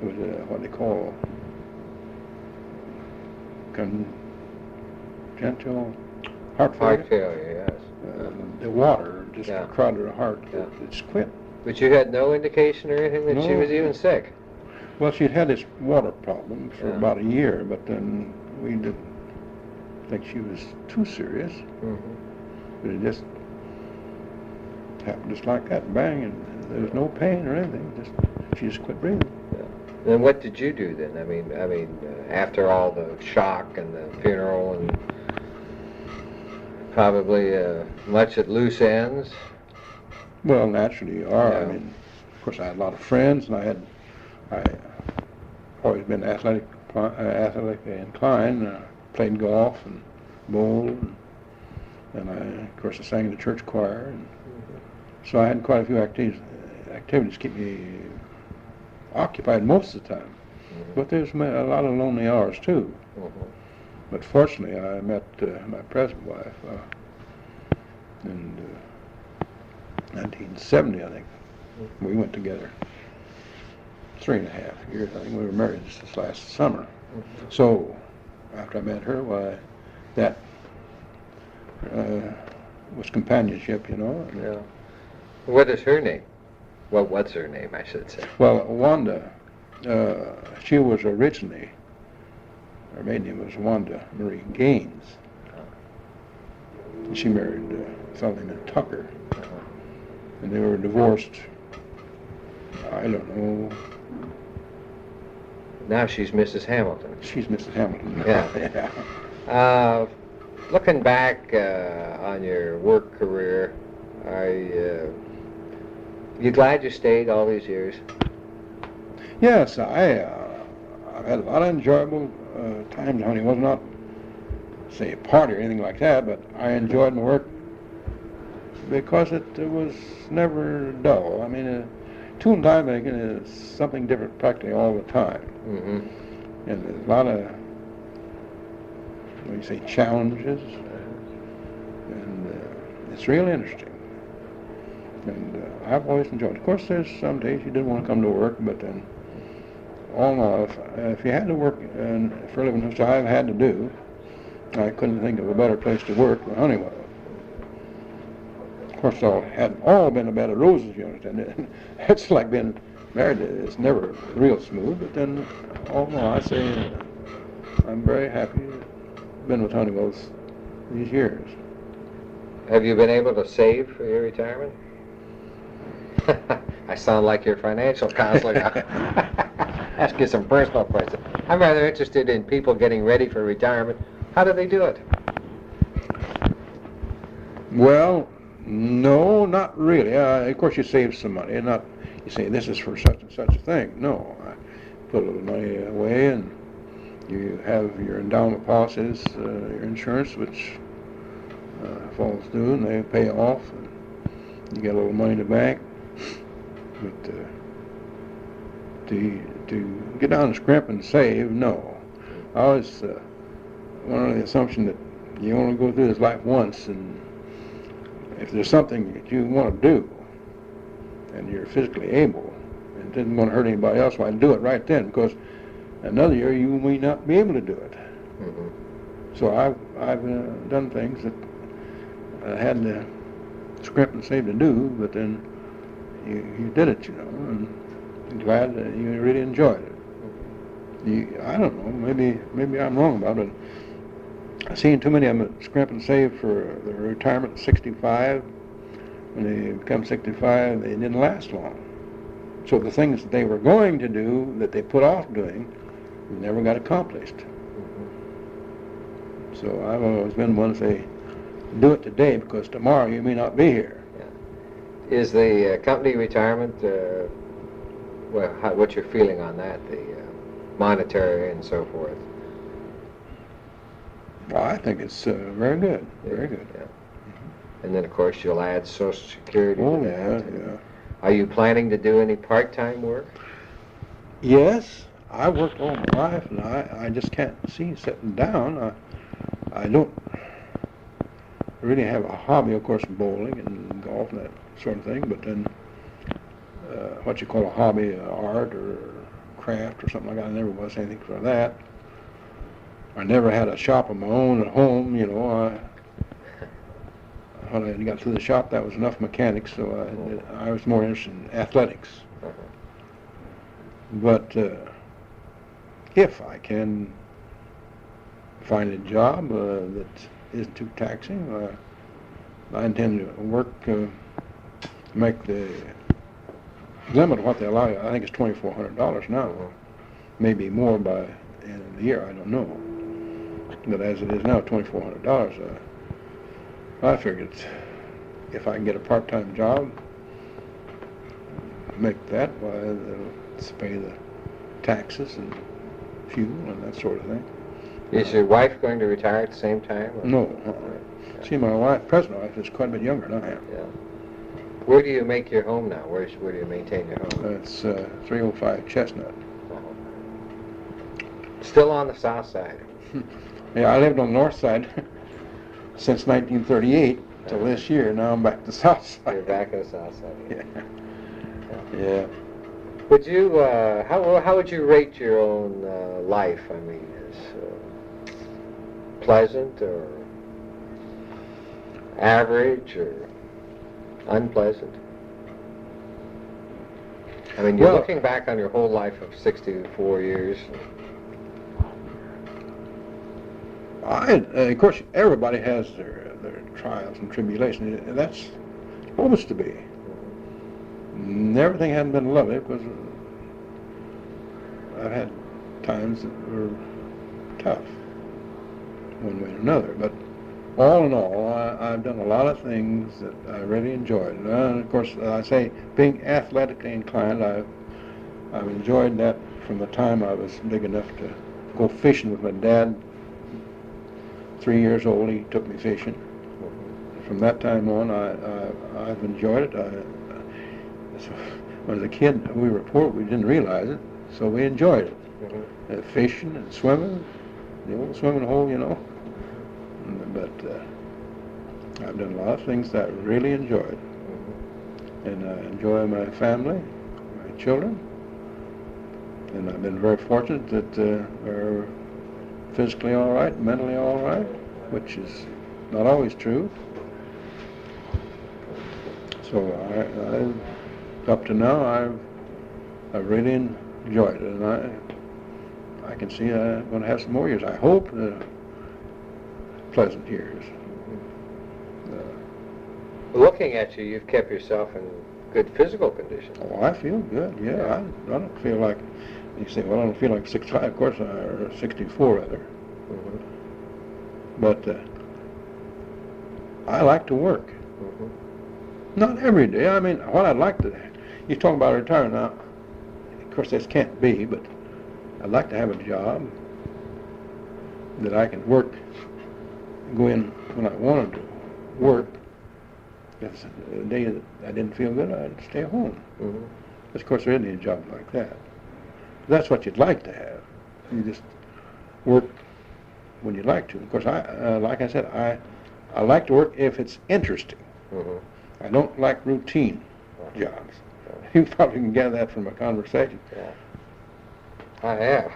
It was what they call congenital heart failure. Heart failure, yes. The water just crowded her heart. Yeah. It just quit. But you had no indication or anything that she was even sick? Well, she'd had this water problem for about a year, but then we didn't think she was too serious. Mm-hmm. But it just happened just like that, bang, and there was no pain or anything. She just quit breathing. Yeah. And what did you do then? I mean, after all the shock and the funeral and probably much at loose ends. Well, naturally you are. Yeah. I mean, of course, I had a lot of friends, and I always been athletically inclined. Played golf and bowled, and of course, I sang in the church choir, and so I had quite a few activities keep me occupied most of the time. Mm-hmm. But there's a lot of lonely hours too. Mm-hmm. But fortunately, I met my present wife in 1970, I think. Mm-hmm. We went together 3.5 years. I think we were married just this last summer. Mm-hmm. So after I met her, why, that was companionship, you know. Yeah. What is her name? Well, what's her name, I should say? Well, Wanda, she was originally, her maiden name was Wanda Marie Gaines. She married a fellow named Tucker, and they were divorced, I don't know. Now she's Mrs. Hamilton. She's Mrs. Hamilton. Yeah. Yeah. Looking back on your work career, are you glad you stayed all these years? Yes, I've had a lot of enjoyable times. I mean, it was not, say, a party or anything like that, but I enjoyed my work because it was never dull. I mean, tune time making is something different practically all the time. Mm-hmm. And there's a lot of, what do you say, challenges, and it's really interesting. And I've always enjoyed it. Of course, there's some days you didn't want to come to work, but then, all in all, if you had to work for a living, which I've had to do, I couldn't think of a better place to work than Honeywell. Of course, it hadn't all been a bed of roses, you understand. It's like being married. It's never real smooth, but then, all in all, I say I'm very happy to have been with Honeywell these years. Have you been able to save for your retirement? I sound like your financial counselor. Ask you some personal questions. I'm rather interested in people getting ready for retirement. How do they do it? Well, no, not really. Of course, you save some money, and not you say this is for such and such a thing. No, I put a little money away, and you have your endowment policies, your insurance, which falls due, and they pay off, and you get a little money in the bank. But to get down and scrimp and save, no. I always went under the assumption that you only go through this life once, and if there's something that you want to do, and you're physically able, and it isn't going to hurt anybody else, why do it right then, because another year you may not be able to do it. Mm-hmm. So I've done things that I had to scrimp and save to do, but then you did it, you know, and I'm glad that you really enjoyed it. I don't know, maybe I'm wrong about it. I've seen too many of them that scrimp and save for their retirement at 65. When they become 65, they didn't last long. So the things that they were going to do, that they put off doing, never got accomplished. So I've always been one to say, do it today, because tomorrow you may not be here. Yeah. Is the company retirement, what's your feeling on that, the monetary and so forth? Well, I think it's very good, very good. Yeah. And then, of course, you'll add Social Security Oh, to yeah, that. yeah. Are you planning to do any part-time work? Yes, I worked all my life, and I just can't see sitting down. I don't really have a hobby, of course, bowling and golf and that sort of thing, but then what you call a hobby, art or craft or something like that, I never was anything for that. I never had a shop of my own at home, you know. When I got through the shop, that was enough mechanics, so I was more interested in athletics. But if I can find a job that isn't too taxing, I intend to work, make the limit of what they allow you. I think it's $2,400 now. Maybe more by the end of the year, I don't know. But as it is now, $2,400, I figured if I can get a part-time job, make that, why, let's pay the taxes and fuel and that sort of thing. Is your wife going to retire at the same time? Or? No. See, my wife, present wife, is quite a bit younger than I am. Yeah. Where do you make your home now? Where do you maintain your home? It's 305 Chestnut. Still on the south side? Yeah, I lived on the north side since 1938 till this year. Now I'm back to the south side. You're back on the south side. Yeah. Would you, how would you rate your own life? I mean, is pleasant or average or unpleasant? I mean, you're looking back on your whole life of 64 years. Of course, everybody has their trials and tribulations. That's supposed to be. Everything hasn't been lovely, because I've had times that were tough, one way or another. But all in all, I've done a lot of things that I really enjoyed. And of course, I say, being athletically inclined, I've enjoyed that from the time I was big enough to go fishing with my dad. 3 years old, he took me fishing. From that time on, I've enjoyed it. When I was a kid, we were poor, we didn't realize it, so we enjoyed it. Fishing and swimming, the old swimming hole, you know. But I've done a lot of things that I really enjoyed. And I enjoy my family, my children, and I've been very fortunate that they're physically all right, mentally all right, which is not always true. So up to now, I've really enjoyed it, and I can see I'm going to have some more years. I hope pleasant years. Looking at you, you've kept yourself in good physical condition. Oh, I feel good. Yeah, I don't feel like. You say, well, I don't feel like 65. Of course, or 64 rather. But I like to work. Not every day. I mean, what I'd like to. You talk about retirement now. Of course, this can't be, but I'd like to have a job that I can work, go in when I wanted to work. If the day that I didn't feel good, I'd stay home. Of course, there isn't any job like that. That's what you'd like to have. You just work when you like to. Of course, like I said, I like to work if it's interesting. I don't like routine jobs. you probably can gather that from a conversation. Yeah. I have.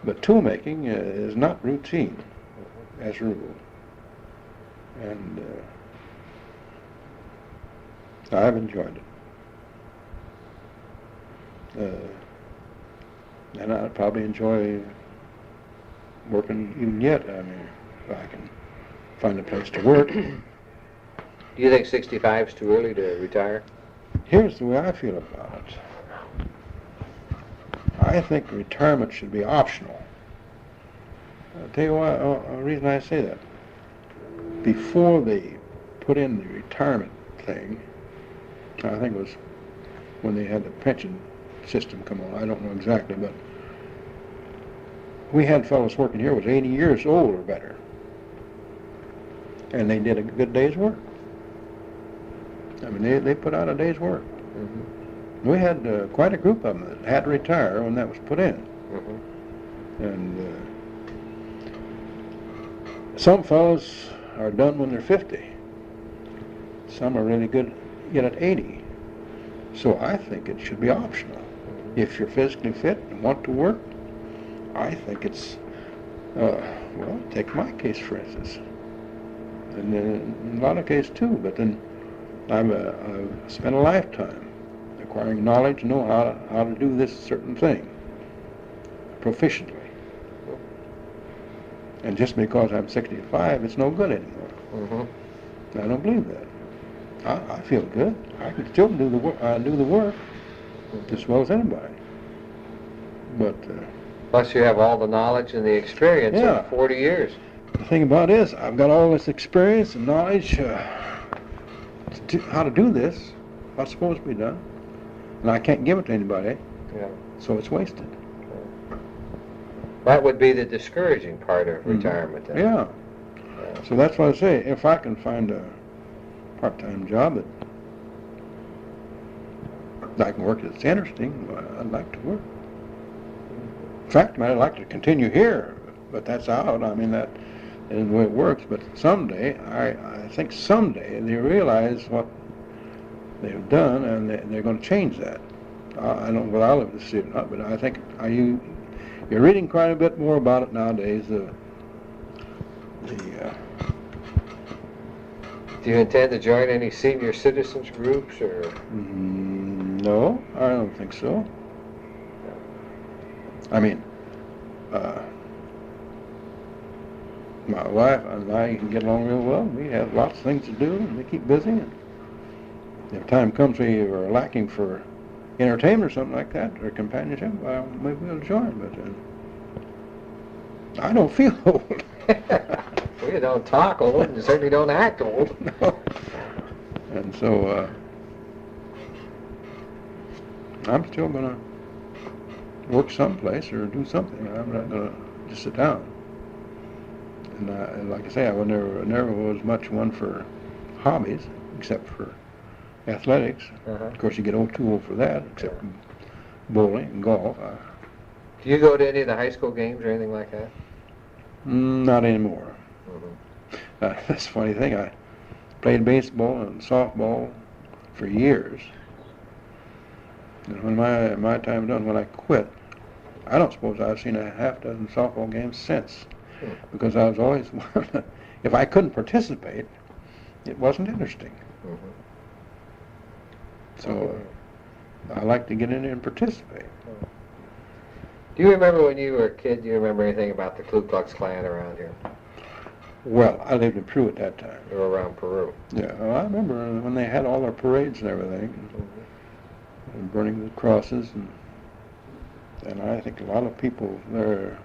But tool making is not routine, as a rule. And I've enjoyed it. And I probably enjoy working even yet. I mean, if I can find a place to work. Do you think 65 is too early to retire? Here's the way I feel about it. I think retirement should be optional. I'll tell you why. The reason I say that. Before they put in the retirement thing, I think it was when they had the pension system come on. I don't know exactly, but we had fellows working here who was 80 years old or better, and they did a good day's work. I mean, they put out a day's work. Mm-hmm. We had quite a group of them that had to retire when that was put in. Mm-hmm. And some fellows are done when they're 50. Some are really good yet at 80. So I think it should be optional. Mm-hmm. If you're physically fit and want to work, I think it's, well, take my case for instance. And in a lot of cases too, but then I've spent a lifetime acquiring knowledge, know how to do this certain thing proficiently. And just because I'm 65, it's no good anymore. Mm-hmm. I don't believe that. I feel good. I can still do the work as well as anybody. But plus, you have all the knowledge and the experience of 40 years. The thing about it is, I've got all this experience and knowledge how to do this, what's supposed to be done, and I can't give it to anybody. Yeah. So it's wasted. That would be the discouraging part of retirement. Then. Yeah. So that's what I say. If I can find a part-time job that I can work that's interesting, I'd like to work. In fact, I'd like to continue here, but that's out. I mean, that isn't the way it works. But someday, I think someday they realize what they've done, and they're going to change that. I don't know whether I'll live to see it or not, but I think you're reading quite a bit more about it nowadays. Do you intend to join any senior citizens groups or? No, I don't think so. I mean, my wife and I can get along real well. We have lots of things to do, and we keep busy. And if time comes we are lacking for entertainment or something like that, or companionship, well, maybe we'll join. But I don't feel old. Well, you don't talk old, and you certainly don't act old. No. And so I'm still going to work someplace or do something. I'm not going to just sit down. And like I say, I never was much one for hobbies, except for athletics. Uh-huh. Of course, you get too old for that, except bowling and golf. Do you go to any of the high school games or anything like that? Not anymore. Mm-hmm. That's a funny thing. I played baseball and softball for years. And when my time done, when I quit, I don't suppose I've seen a half dozen softball games since. Because I was always one, if I couldn't participate, it wasn't interesting. Mm-hmm. So I like to get in there and participate. Do you remember when you were a kid, do you remember anything about the Ku Klux Klan around here? Well, I lived in Peru at that time. You were around Peru. Yeah, well, I remember when they had all their parades and everything, and burning the crosses, and I think a lot of people there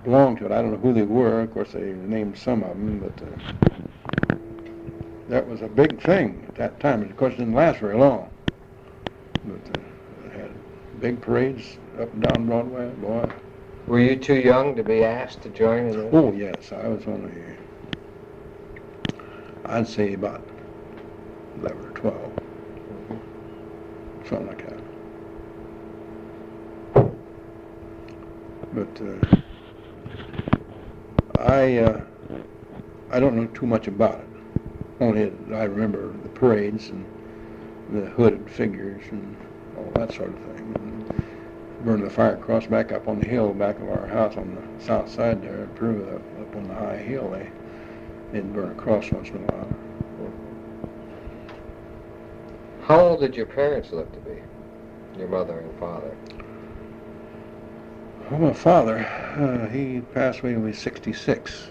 belonged to it. I don't know who they were. Of course, they named some of them, but that was a big thing at that time. And of course, it didn't last very long. But they had big parades up and down Broadway. Boy. Were you too young to be asked to join in? Oh yes, I was only, I'd say about 11 or 12, something like that. But I don't know too much about it. Only I remember the parades, and the hooded figures and all that sort of thing. And burn the fire cross back up on the hill back of our house on the south side there in Peru, up on the high hill. They'd burn a cross once in a while. How old did your parents live to be? Your mother and father? Well, my father, he passed away when he was 66.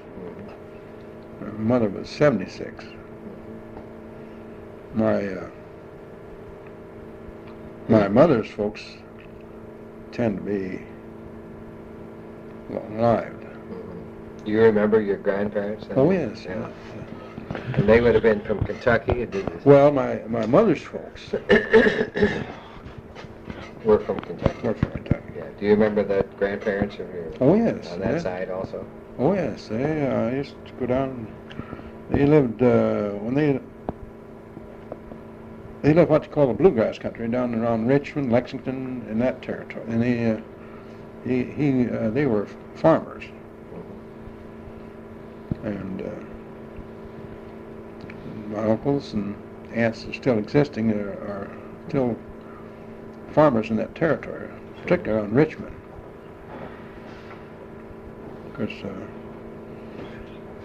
My mother was 76. My mother's folks tend to be long-lived. Do you remember your grandparents? Oh, yes. Yeah. And they would have been from Kentucky? Well, my mother's folks were from Kentucky. Yeah. Do you remember the grandparents of your? Oh, yes. On that side also? Oh, yes. They used to go down. They lived they lived what you call the bluegrass country down around Richmond, Lexington, and that territory. And they were farmers. And my uncles and aunts are still existing are still farmers in that territory, particularly around Richmond. Because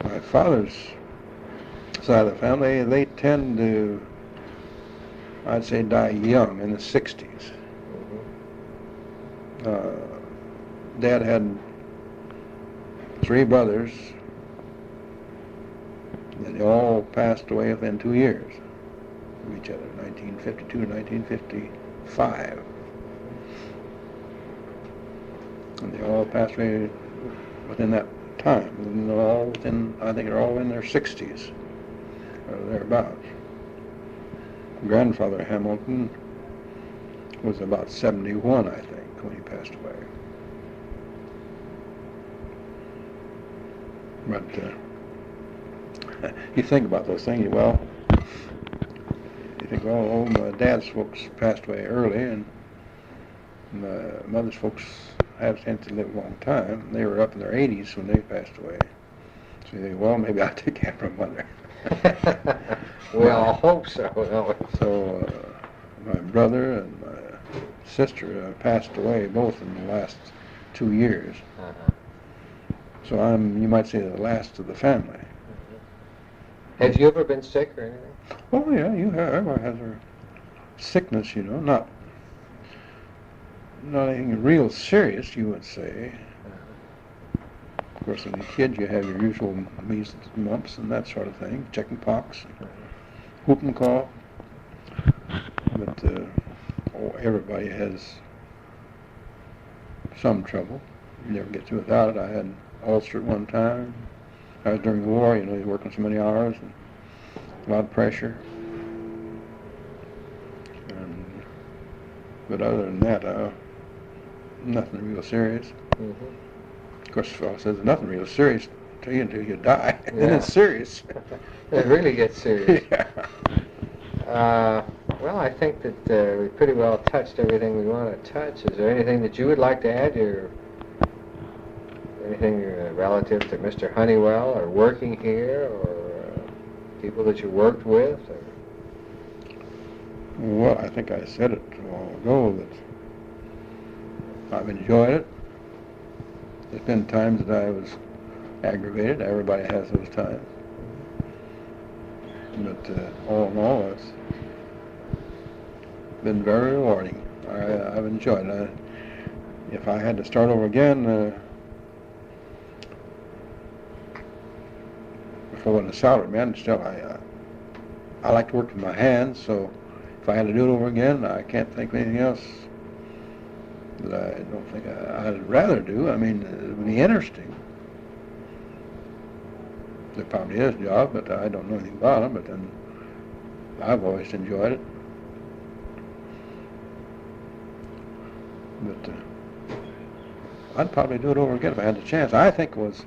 my father's side of the family, they tend to, I'd say, die young in the 60s. Dad had 3 brothers, and they all passed away within 2 years of each other, 1952 and 1955. And they all passed away within that time, and all within, I think they're all in their 60s, or thereabouts. Grandfather Hamilton was about 71, I think, when he passed away. But you think about those things, you think, well, my dad's folks passed away early, and my mother's folks have since to live a long time. They were up in their 80s when they passed away. So you think, well, maybe I'll take care of my mother. We all hope so. So my brother and my sister passed away both in the last 2 years. So I'm, you might say, the last of the family. Have you ever been sick or anything? Oh yeah, you have. Everybody has their sickness, you know, not anything real serious, you would say. Of course, as a kid, you have your usual measles, mumps, and that sort of thing, chicken pox, whooping cough. But everybody has some trouble. You never get through without it. I had an ulcer at one time. I was during the war, you know, you're working so many hours and a lot of pressure. But other than that, nothing real serious. Of course, the fellow says there's nothing real serious to you until you die. Yeah. Then it's serious. It really gets serious. Yeah. Well, I think that we pretty well touched everything we want to touch. Is there anything that you would like to add? Anything relative to Mr. Honeywell, or working here, or people that you worked with? Or? Well, I think I said it a while ago that I've enjoyed it. There's been times that I was aggravated. Everybody has those times. But all in all, it's been very rewarding. I've enjoyed it. If I had to start over again, if I wasn't a salaried man, still I like to work with my hands, so if I had to do it over again, I can't think of anything else that I don't think I'd rather do. I mean, it would be interesting. There probably is a job, but I don't know anything about it, but then I've always enjoyed it. But I'd probably do it over again if I had the chance. I think it was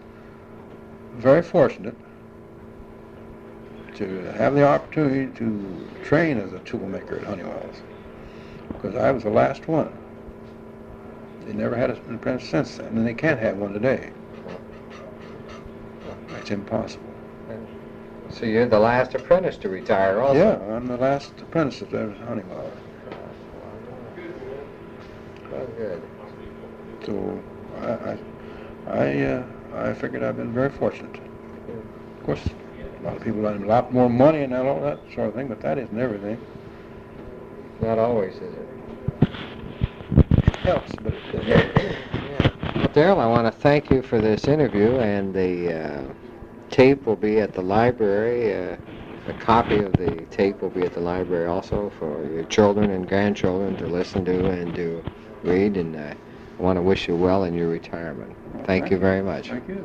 very fortunate to have the opportunity to train as a toolmaker at Honeywell's, because I was the last one. They never had an apprentice since then, and they can't have one today. It's impossible. So you're the last apprentice to retire also? Yeah, I'm the last apprentice at Honeywell. Oh, good. So I figured I've been very fortunate. Of course, a lot of people have a lot more money and all that sort of thing, but that isn't everything. Not always, is it? It helps, but it doesn't. Yeah. Well, Darrell, I want to thank you for this interview, and the tape will be at the library. A copy of the tape will be at the library also for your children and grandchildren to listen to and to read, and I want to wish you well in your retirement. Thank you very much. Thank you.